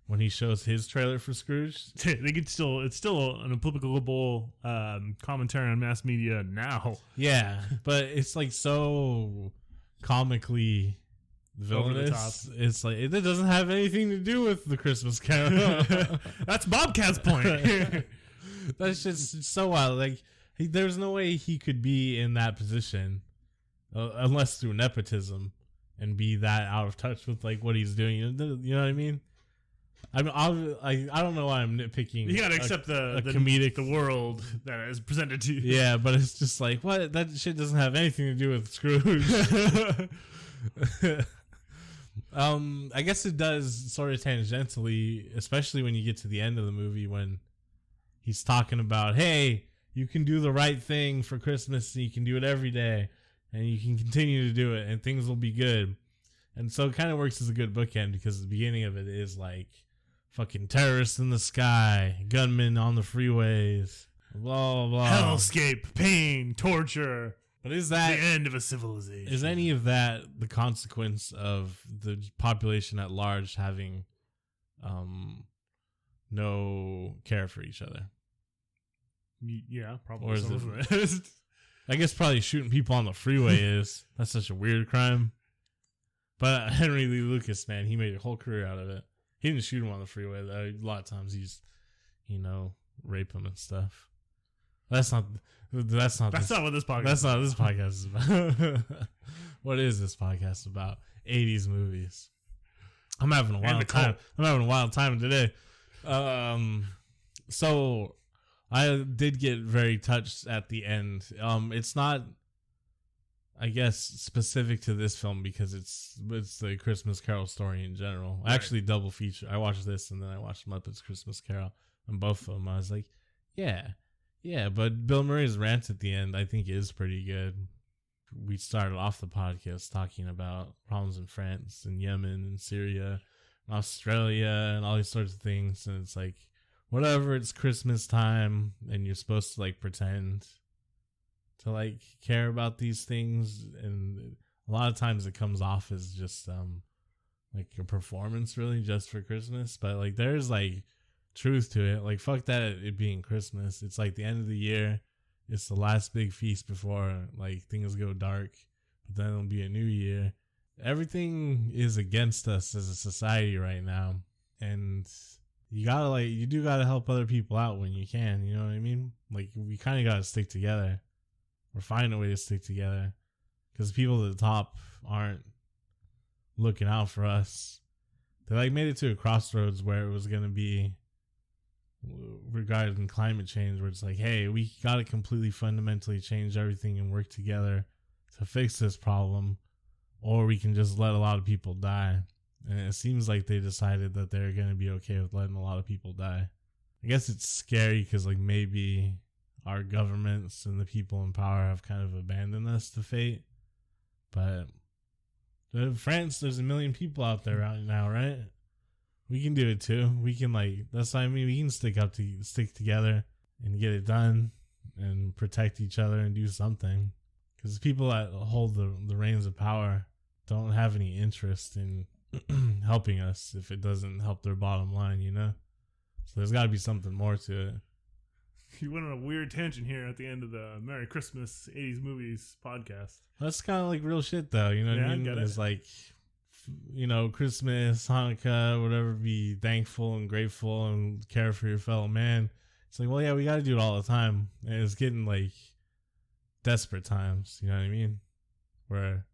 when he shows his trailer for Scrooge. It's still an applicable commentary on mass media now. Yeah, but it's like so comically villainous. It's like it doesn't have anything to do with the Christmas Carol. That's Bobcat's point. That's just so wild. Like there's no way he could be in that position unless through nepotism and be that out of touch with like what he's doing. You know what I mean? I don't know why I'm nitpicking. You gotta accept the comedic the world that is presented to you. Yeah, but it's just like what that shit doesn't have anything to do with Scrooge. I guess it does sort of tangentially, especially when you get to the end of the movie when he's talking about, hey, you can do the right thing for Christmas and you can do it every day and you can continue to do it and things will be good. And so it kind of works as a good bookend because the beginning of it is like fucking terrorists in the sky, gunmen on the freeways, blah, blah, blah. Hellscape, pain, torture. But is that the end of a civilization? Is any of that the consequence of the population at large having no care for each other? Yeah, probably. Or is it, I guess probably shooting people on the freeway is. That's such a weird crime. But Henry Lee Lucas, man, he made a whole career out of it. He didn't shoot him on the freeway though. A lot of times he's, rape him and stuff. That's not what this podcast. That's not what this podcast is about. What is this podcast about? 80s movies. I'm having a wild time. I'm having a wild time today. So I did get very touched at the end. It's not, I guess, specific to this film because it's the Christmas Carol story in general. Right. Actually, double feature. I watched this and then I watched Muppets Christmas Carol, and both of them I was like, yeah. But Bill Murray's rant at the end I think is pretty good. We started off the podcast talking about problems in France and Yemen and Syria and Australia and all these sorts of things, and it's like, whatever, it's Christmas time and you're supposed to like pretend to like care about these things, and a lot of times it comes off as just like a performance really just for Christmas, but like there's like truth to it. Like fuck that it being Christmas, it's like the end of the year, it's the last big feast before like things go dark, but then it'll be a new year. Everything is against us as a society right now, and you do gotta help other people out when you can, you know what I mean? Like we kind of gotta stick together or find a way to stick together, because people at the top aren't looking out for us. They like made it to a crossroads where it was gonna be regarding climate change, where it's like, hey, we gotta completely fundamentally change everything and work together to fix this problem, or we can just let a lot of people die. And it seems like they decided that they're gonna be okay with letting a lot of people die. I guess it's scary because like maybe our governments and the people in power have kind of abandoned us to fate. But in France, there's 1 million people out there right now, right? We can do it too. We can that's what I mean. We can stick together and get it done and protect each other and do something. Because people that hold the reins of power don't have any interest in helping us if it doesn't help their bottom line, So there's got to be something more to it. You went on a weird tangent here at the end of the Merry Christmas 80s Movies podcast. That's kind of like real shit though, you know what I mean? It's like, Christmas, Hanukkah, whatever, be thankful and grateful and care for your fellow man. It's like, well, yeah, we got to do it all the time. And it's getting like desperate times, you know what I mean? Where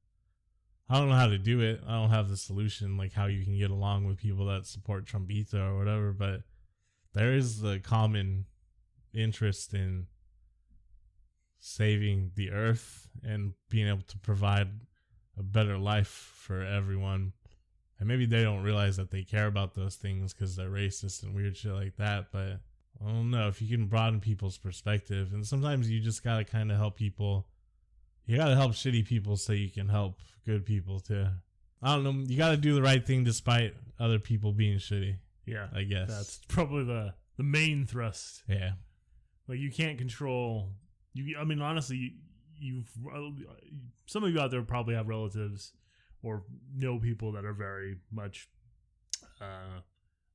I don't know how to do it. I don't have the solution, like how you can get along with people that support Trumpito or whatever, but there is the common interest in saving the earth and being able to provide a better life for everyone. And maybe they don't realize that they care about those things because they're racist and weird shit like that, but I don't know, if you can broaden people's perspective, and sometimes you just gotta kind of help people. You gotta help shitty people so you can help good people too. I don't know, you gotta do the right thing despite other people being shitty. Yeah, I guess that's probably the main thrust. Yeah, like you can't control. I mean, honestly, some of you out there probably have relatives or know people that are very much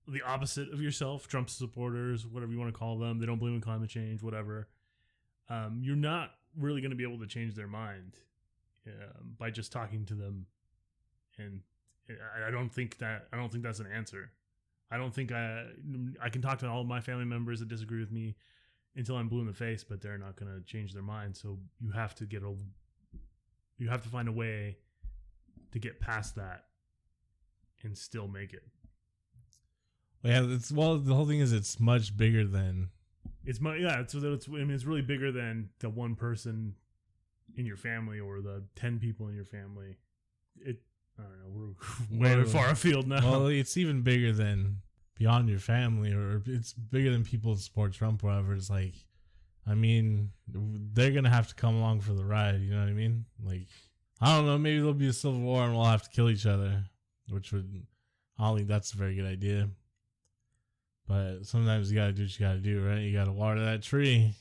the opposite of yourself, Trump supporters, whatever you want to call them. They don't believe in climate change, whatever. You're not really going to be able to change their mind by just talking to them, and I don't think that's an answer. I don't think I can talk to all of my family members that disagree with me until I'm blue in the face, but they're not going to change their mind. So you have to find a way to get past that and still make it. Yeah, the whole thing is it's much bigger than it's really bigger than the one person in your family or the 10 people in your family. I don't know, we're way far afield now. Well, it's even bigger than beyond your family, or it's bigger than people that support Trump, or whatever. It's like, I mean, they're gonna have to come along for the ride. You know what I mean? Like, I don't know, maybe there'll be a civil war and we'll have to kill each other, I don't think that's a very good idea. But sometimes you gotta do what you gotta do, right? You gotta water that tree.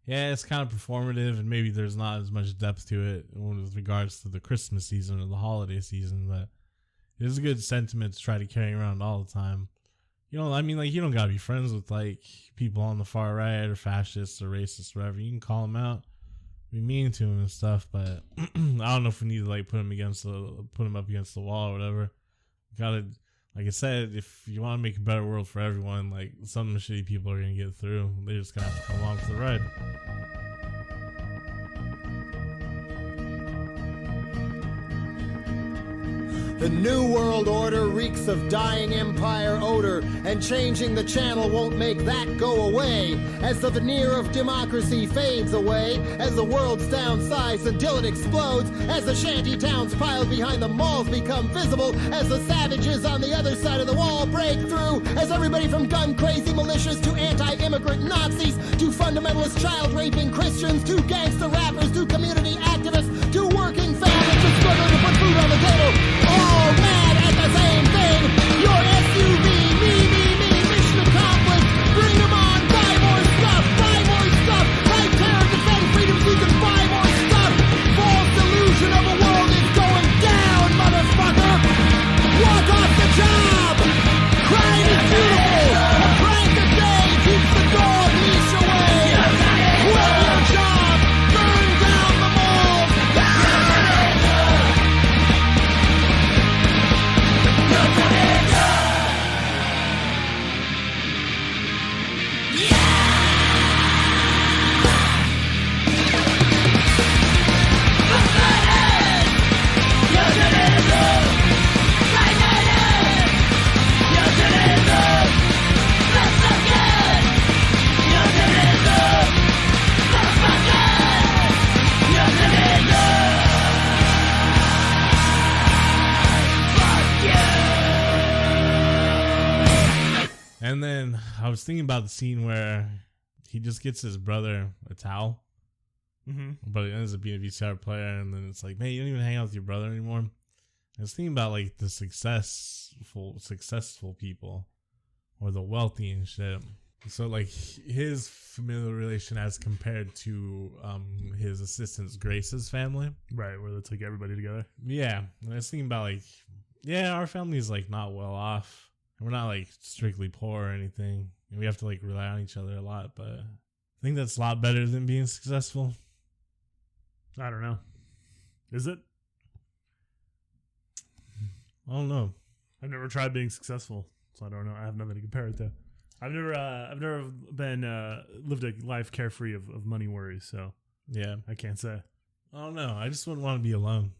Yeah, it's kind of performative, and maybe there's not as much depth to it with regards to the Christmas season or the holiday season, but it is a good sentiment to try to carry around all the time. You know, I mean, like, you don't gotta be friends with, like, people on the far right or fascists or racists or whatever. You can call them out, be mean to them and stuff, but I don't know if we need to, like, put them up against the wall or whatever. You gotta, like I said, if you want to make a better world for everyone, like some shitty people are gonna get through. They just gonna have to come along for the ride. The New World Order reeks of dying empire odor, and changing the channel won't make that go away. As the veneer of democracy fades away, as the world's downsized until it explodes, as the shanty towns piled behind the malls become visible, as the savages on the other side of the wall break through, as everybody from gun-crazy militias to anti-immigrant Nazis to fundamentalist child-raping Christians to gangster rappers to community activists to working families just struggling to put food on the table, all mad at the same thing. Your SUV, me, mission accomplished. Bring them on, buy more stuff. Fight terror, defend freedom so you can buy more stuff. False illusion of a world is going down, motherfucker. Walk off the job. Crime is beautiful. A prank a day keeps the dog leash away. Quit your job. Burn down the mall. And then I was thinking about the scene where he just gets his brother a towel, but it ends up being a VCR player, and then it's like, man, you don't even hang out with your brother anymore. I was thinking about like the successful people or the wealthy and shit. So like his familial relation as compared to his assistant's Grace's family, right? Where it's like everybody together. Yeah, and I was thinking about like, yeah, our family's like not well off. We're not like strictly poor or anything. We have to like rely on each other a lot, but I think that's a lot better than being successful. I don't know. Is it? I don't know. I've never tried being successful, so I don't know. I have nothing to compare it to. I've never been lived a life carefree of money worries, so yeah, I can't say. I don't know. I just wouldn't want to be alone.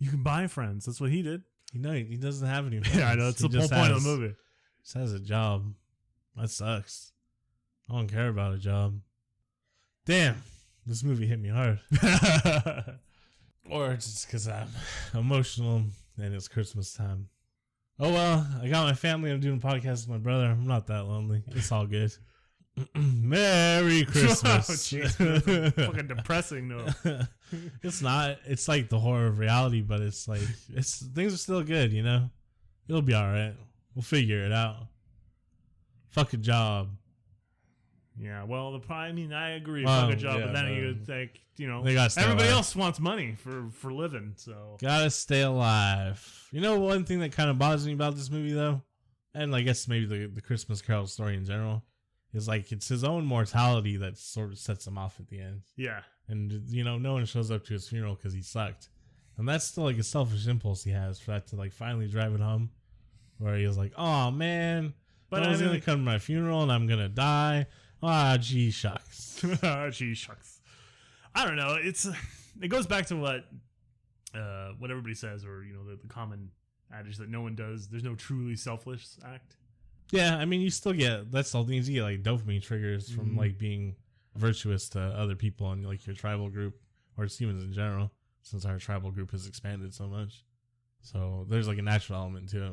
You can buy friends. That's what he did. No, he doesn't have any friends. Yeah, I know. That's the whole point of the movie. Just has a job. That sucks. I don't care about a job. Damn, this movie hit me hard. Or just because I'm emotional and it's Christmas time. Oh well, I got my family. I'm doing a podcast with my brother. I'm not that lonely. It's all good. Merry Christmas. Oh, fucking depressing though. It's not. It's like the horror of reality, but it's like things are still good, you know? It'll be alright. We'll figure it out. Fuck a job. Yeah, well, I agree. Fuck a job, yeah, but then you think, everybody alive. Else wants money for living, so gotta stay alive. You know, one thing that kind of bothers me about this movie, though, and I guess maybe the Christmas Carol story in general, is like it's his own mortality that sort of sets him off at the end. Yeah. And, no one shows up to his funeral because he sucked. And that's still like a selfish impulse he has for that to like finally drive it home. Where he was like, oh man, but no one's going to come to my funeral and I'm going to die. Ah, gee shucks. Gee shucks. I don't know. It goes back to what everybody says, or, the common adage that no one does. There's no truly selfless act. Yeah, I mean, you still get, that's all things you get, like dopamine triggers from like being virtuous to other people in like your tribal group, or just humans in general, since our tribal group has expanded so much. So there's like a natural element to it.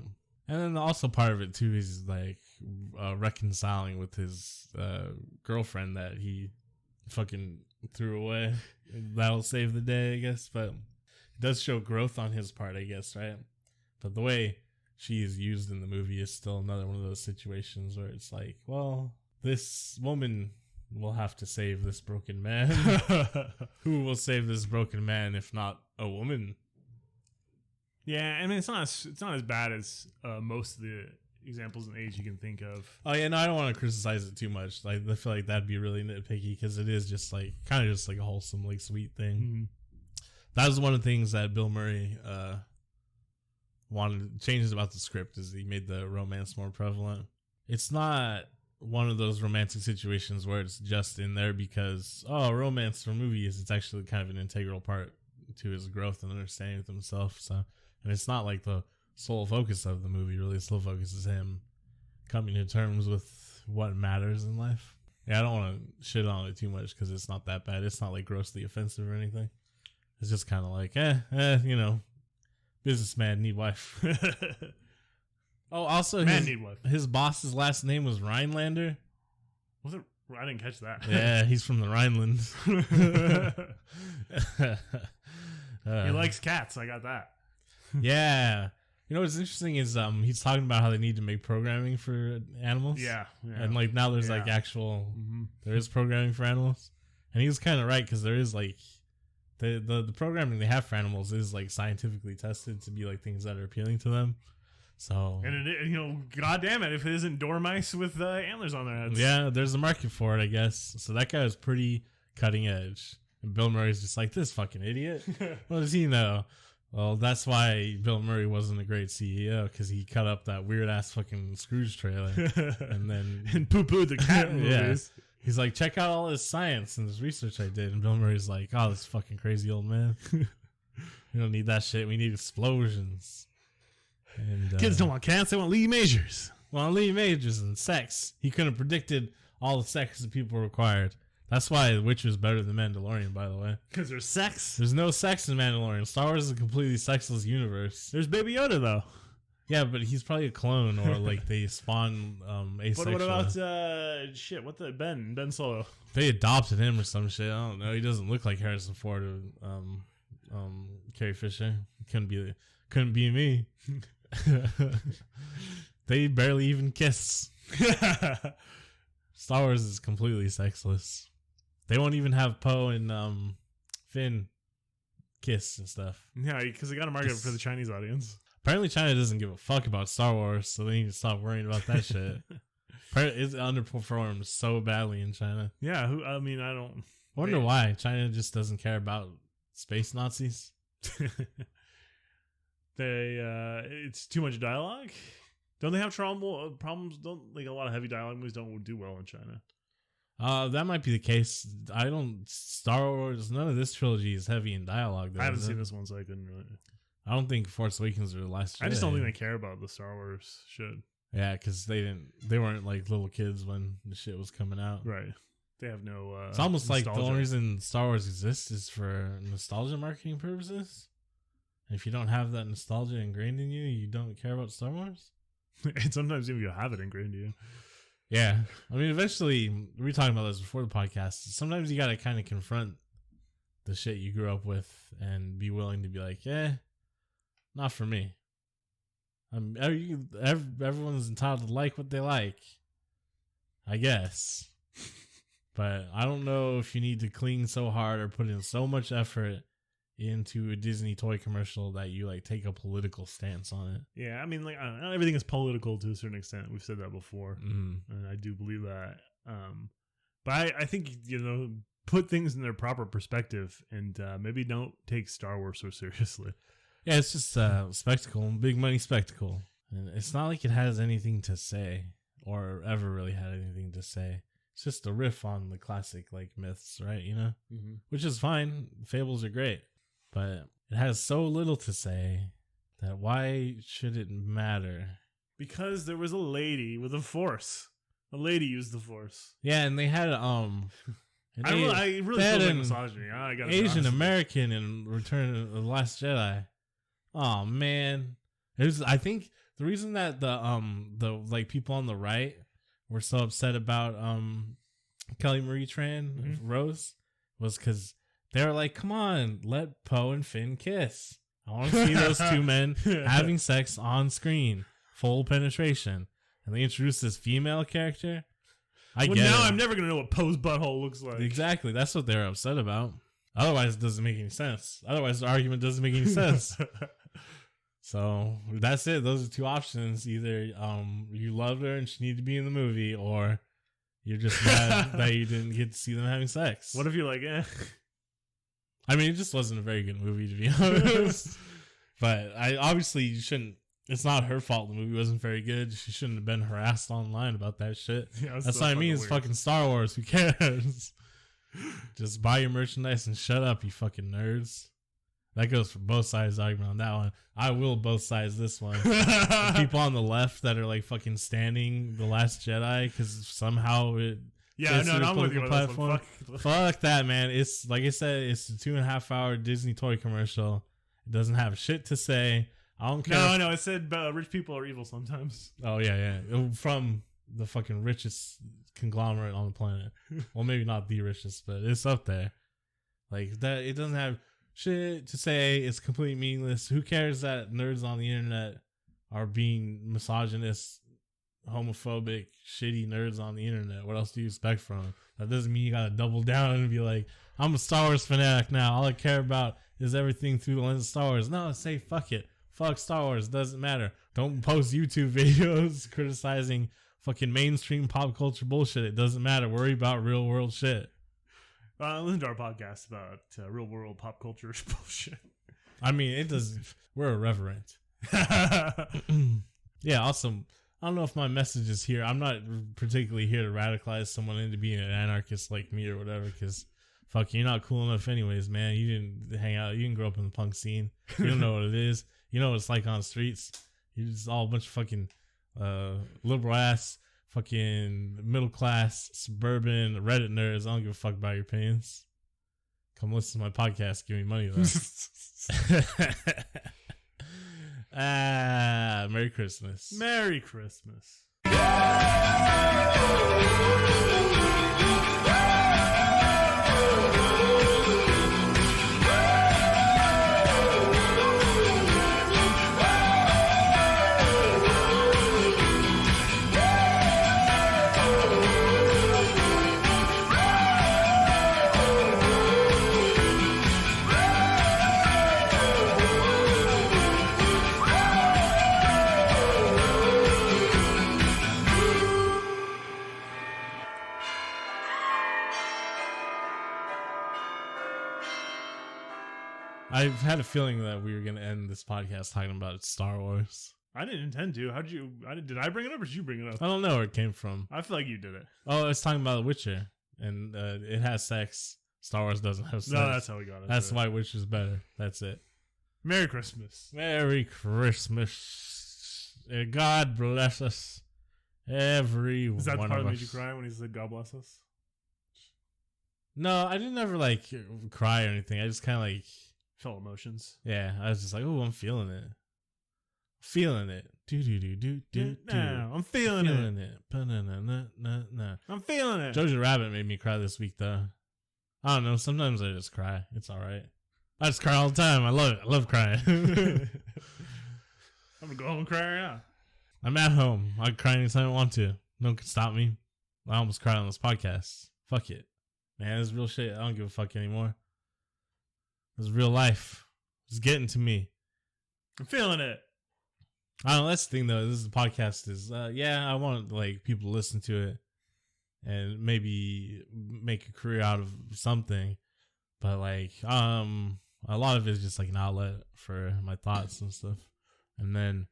And then also part of it too is like reconciling with his girlfriend that he fucking threw away. That'll save the day, I guess. But it does show growth on his part, I guess, right? But the way she is used in the movie is still another one of those situations where it's like, well, this woman will have to save this broken man. Who will save this broken man if not a woman? Yeah, I mean, it's not as bad as most of the examples in age you can think of. Oh yeah, no, I don't want to criticize it too much. Like, I feel like that'd be really nitpicky because it is just like kind of just like a wholesome, like sweet thing. Mm-hmm. That was one of the things that Bill Murray wanted changes about the script is he made the romance more prevalent. It's not one of those romantic situations where it's just in there because, romance for movies. It's actually kind of an integral part to his growth and understanding of himself. So, and it's not like the sole focus of the movie. Really, the sole focus is him coming to terms with what matters in life. Yeah, I don't want to shit on it too much because it's not that bad. It's not like grossly offensive or anything. It's just kind of like, businessman need wife. Also, his boss's last name was Rhinelander. Was it? I didn't catch that. Yeah, he's from the Rhinelands. He likes cats. I got that. Yeah. You know what's interesting is he's talking about how they need to make programming for animals. Yeah. And like now there's like actual there is programming for animals. And he was kind of right because there is like the programming they have for animals is like scientifically tested to be like things that are appealing to them. So and god damn it if it isn't dormice with antlers on their heads. Yeah, there's a market for it, I guess. So that guy was pretty cutting edge. And Bill Murray's just like, this fucking idiot. What does he know? Well, that's why Bill Murray wasn't a great CEO, because he cut up that weird ass fucking Scrooged trailer and then and poo-pooed the cat movies. Yeah. He's like, check out all this science and this research I did. And Bill Murray's like, oh, this fucking crazy old man. We don't need that shit. We need explosions. And kids don't want cats. They want Lee Majors. Well, Lee Majors and sex. He couldn't have predicted all the sex that people required. That's why The Witcher is better than Mandalorian, by the way. Because there's sex? There's no sex in Mandalorian. Star Wars is a completely sexless universe. There's Baby Yoda, though. Yeah, but he's probably a clone, or like they spawn asexual. But what about Ben Solo? They adopted him or some shit. I don't know. He doesn't look like Harrison Ford or Carrie Fisher. Couldn't be me. They barely even kiss. Star Wars is completely sexless. They won't even have Poe and Finn kiss and stuff. Yeah, because they got to market it for the Chinese audience. Apparently China doesn't give a fuck about Star Wars, so they need to stop worrying about that shit. It's underperformed so badly in China. Yeah, I don't... wonder why. China just doesn't care about space Nazis. It's too much dialogue? Don't they have problems? Don't like a lot of heavy dialogue movies don't do well in China? That might be the case. Star Wars, none of this trilogy is heavy in dialogue, though. I haven't seen this one, so I couldn't really... I don't think Force Awakens or The Last Jedi. I just don't think they care about the Star Wars shit. Yeah, because they weren't like little kids when the shit was coming out. Right. They have no it's almost nostalgia. Like the only reason Star Wars exists is for nostalgia marketing purposes. And if you don't have that nostalgia ingrained in you, you don't care about Star Wars? And sometimes even you have it ingrained in you. Yeah. I mean, eventually, we were talking about this before the podcast. Sometimes you got to kind of confront the shit you grew up with and be willing to be like, not for me. Everyone's entitled to like what they like, I guess. But I don't know if you need to cling so hard or put in so much effort into a Disney toy commercial that you like take a political stance on it. Yeah, I mean, like, I don't know, everything is political to a certain extent. We've said that before, and I do believe that. But I think, put things in their proper perspective and maybe don't take Star Wars so seriously. Yeah, it's just a spectacle, big money spectacle. And it's not like it has anything to say or ever really had anything to say. It's just a riff on the classic like myths, right? Which is fine. Fables are great. But it has so little to say that why should it matter? Because there was a lady with a force. A lady used the force. Yeah, and they had I really feel like misogyny. I got Asian American in Return of the Last Jedi. Oh man, I think the reason that the like people on the right were so upset about Kelly Marie Tran Rose was because they were like, come on, let Poe and Finn kiss. I want to see those two men having sex on screen, full penetration. And they introduced this female character. I'm never gonna know what Poe's butthole looks like. Exactly, that's what they're upset about. Otherwise, it doesn't make any sense. Otherwise, the argument doesn't make any sense. So that's it. Those are two options. Either you loved her and she needed to be in the movie, or you're just mad that you didn't get to see them having sex. What if you're like, I mean, it just wasn't a very good movie, to be honest. But obviously you shouldn't. It's not her fault the movie wasn't very good. She shouldn't have been harassed online about that shit. Yeah, that's what I mean. It's fucking Star Wars. Who cares? Just buy your merchandise and shut up, you fucking nerds. That goes for both sides argument on that one. I will both sides this one. The people on the left that are like fucking standing The Last Jedi because somehow it. Yeah, no, I'm with you on this one. Fuck that, man. It's like I said, it's a 2.5 hour Disney toy commercial. It doesn't have shit to say. I don't care. No, it said rich people are evil sometimes. Oh, yeah. From the fucking richest conglomerate on the planet. Well, maybe not the richest, but it's up there. Like, that, it doesn't have shit to say. It's completely meaningless. Who cares that nerds on the internet are being misogynist, homophobic, shitty nerds on the internet? What else do you expect from them? That doesn't mean you gotta double down and be like, I'm a Star Wars fanatic now. All I care about is everything through the lens of Star Wars. No, say fuck it. Fuck Star Wars. Doesn't matter. Don't post YouTube videos criticizing fucking mainstream pop culture bullshit. It doesn't matter. Worry about real world shit. Listen to our podcast about real world pop culture bullshit. I mean, it does. We're irreverent. Yeah. Also, I don't know if my message is here. I'm not particularly here to radicalize someone into being an anarchist like me or whatever. Because fuck, you're not cool enough, anyways, man. You didn't hang out. You didn't grow up in the punk scene. You don't know what it is. You know what it's like on the streets. You're just all a bunch of fucking liberal ass, fucking middle class, suburban Reddit nerds. I don't give a fuck about your opinions. Come listen to my podcast. Give me money though. Merry Christmas. Merry Christmas. I've had a feeling that we were going to end this podcast talking about Star Wars. I didn't intend to. How'd you? Did I bring it up or did you bring it up? I don't know where it came from. I feel like you did it. Oh, I was talking about The Witcher, and it has sex. Star Wars doesn't have sex. No, that's how we got it. That's why Witcher's better. That's it. Merry Christmas. Merry Christmas. God bless us. Every one of us. Is that the part that made you cry when he said God bless us? No, I didn't ever like cry or anything. I just kind of like felt emotions. Yeah, I was just like, oh, I'm feeling it. Feeling it. I'm feeling it. I'm feeling it. Jojo Rabbit made me cry this week, though. I don't know. Sometimes I just cry. It's all right. I just cry all the time. I love it. I love crying. I'm going to go home and cry right now. I'm at home. I can cry anytime I want to. No one can stop me. I almost cried on this podcast. Fuck it. Man, this is real shit. I don't give a fuck anymore. This is real life. It's getting to me. I'm feeling it. I don't know. That's the thing, though. This is the podcast. Is I want like people to listen to it and maybe make a career out of something. But like, a lot of it is just like an outlet for my thoughts and stuff. And then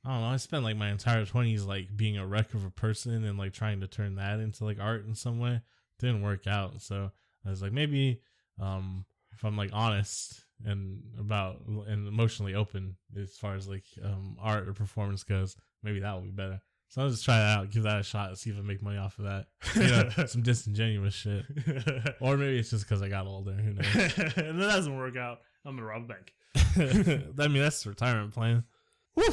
I don't know. I spent like my entire 20s like being a wreck of a person and like trying to turn that into like art in some way. Didn't work out. So I was like, maybe if I'm like honest and emotionally open as far as like art or performance goes, maybe that will be better. So I'll just try that out, give that a shot, and see if I make money off of that. You know, some disingenuous shit. Or maybe it's just because I got older. Who knows? And that doesn't work out. I'm gonna rob a bank. I mean, that's the retirement plan. Woo!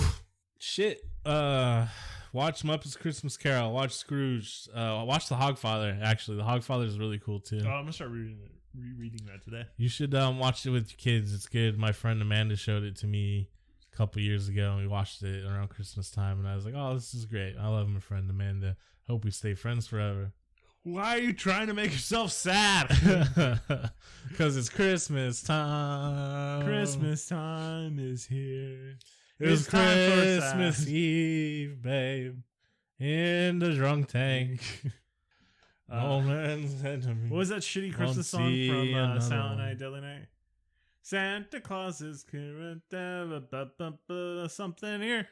Shit. Watch Muppets Christmas Carol. Watch Scrooged. Watch The Hogfather. Actually, The Hogfather is really cool too. Oh, I'm gonna start rereading that today. You should watch it with your kids. It's good. My friend Amanda showed it to me a couple years ago, and we watched it around Christmas time. And I was like, "Oh, this is great. I love my friend Amanda. Hope we stay friends forever." Why are you trying to make yourself sad? Because it's Christmas time. Christmas time is here. It's Christmas Eve, babe, in the drunk tank. Oh man, what was that shitty Christmas song from Silent Night, Deadly Night? Santa Claus is something here.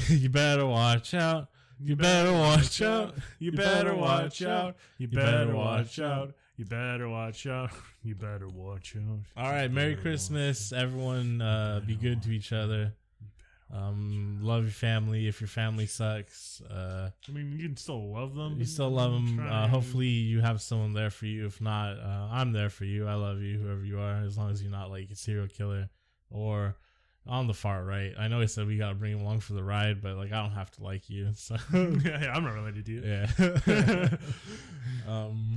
You better watch out. You better watch out. You better watch out. You better watch out. You better watch out. You better watch out. All right, Merry Christmas, everyone. Be good to each other. Love your family. If your family sucks, I mean, you can still love them. You still love them. Hopefully, you have someone there for you. If not, I'm there for you. I love you, whoever you are, as long as you're not like a serial killer or on the far right. I know I said we gotta bring him along for the ride, but like I don't have to like you. So yeah, I'm not related to you. Yeah.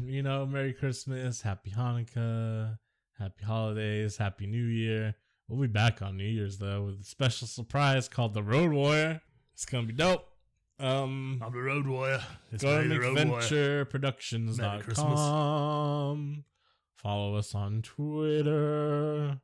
You know, Merry Christmas, Happy Hanukkah, Happy Holidays, Happy New Year. We'll be back on New Year's though with a special surprise called the Road Warrior. It's gonna be dope. I'm the Road Warrior. Go to McVentureProductions.com. Follow us on Twitter.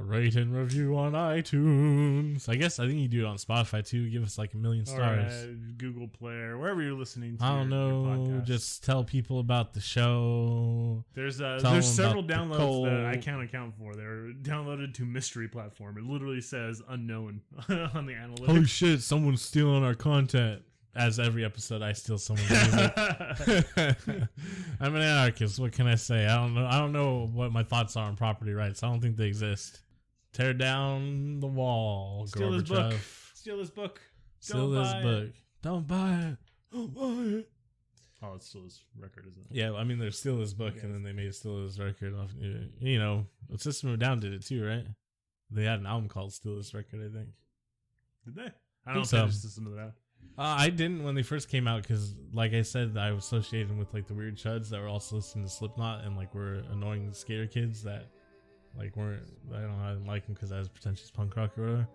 Rate and review on iTunes. I think you do it on Spotify too. Give us like 1 million stars. Google Play, or wherever you're listening to. I don't know. Just tell people about the show. There's several downloads that I can't account for. They're downloaded to mystery platform. It literally says unknown on the analytics. Holy shit! Someone's stealing our content. As every episode, I steal someone's music. I'm an anarchist. What can I say? I don't know what my thoughts are on property rights. I don't think they exist. Tear down the wall. Steal this book. Steal this book. Steal this book. Don't buy it. Don't buy it. Oh, it's still this record, isn't it? Yeah, I mean, they're Steal This Book, and then they made Steal This Record. You know, System of a Down did it too, right? They had an album called Steal This Record, I think. Did they? I don't think know System of a Down. I didn't when they first came out because, like I said, I was associated with like the weird chuds that were also listening to Slipknot and like were annoying skater kids that like weren't. I didn't like them because I was pretentious punk rock or whatever.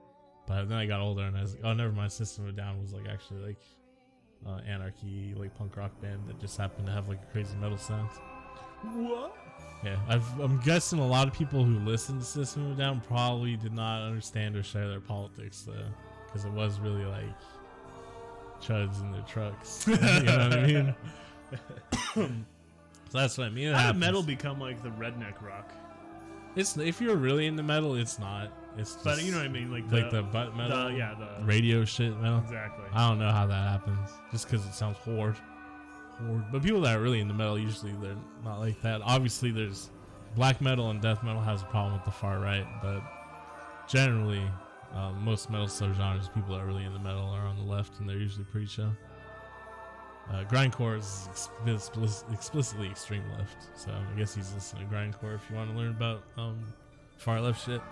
But then I got older and I was like, oh, never mind. System of a Down was like actually like anarchy, like punk rock band that just happened to have like a crazy metal sound. What? Yeah, I'm guessing a lot of people who listen to System of a Down probably did not understand or share their politics though, because it was really like chuds in their trucks. You know what I mean? So that's what I mean. How did metal become like the redneck rock? It's if you're really into metal, it's not. It's just, but you know what I mean, like the butt metal, the radio shit metal. Exactly. I don't know how that happens, just because it sounds horde. But people that are really into metal, usually they're not like that. Obviously, there's black metal and death metal has a problem with the far right, but generally. Most metal subgenres, people that are really into metal are on the left, and they're usually pretty chill. Grindcore is explicitly extreme left, so I guess he's listening to Grindcore if you want to learn about far left shit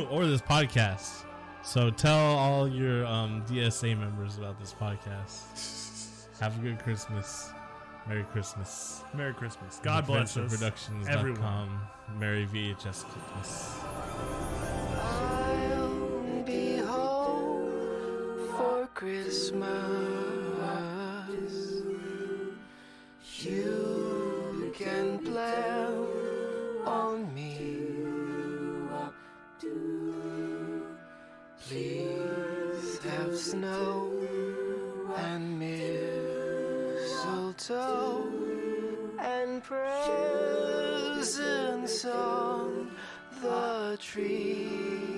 or this podcast. So tell all your DSA members about this podcast. Have a good Christmas. Merry Christmas. Merry Christmas. God bless us. Productions.com. Merry VHS Christmas. Christmas, you can plan on me. Please have snow and mistletoe and presents on the tree.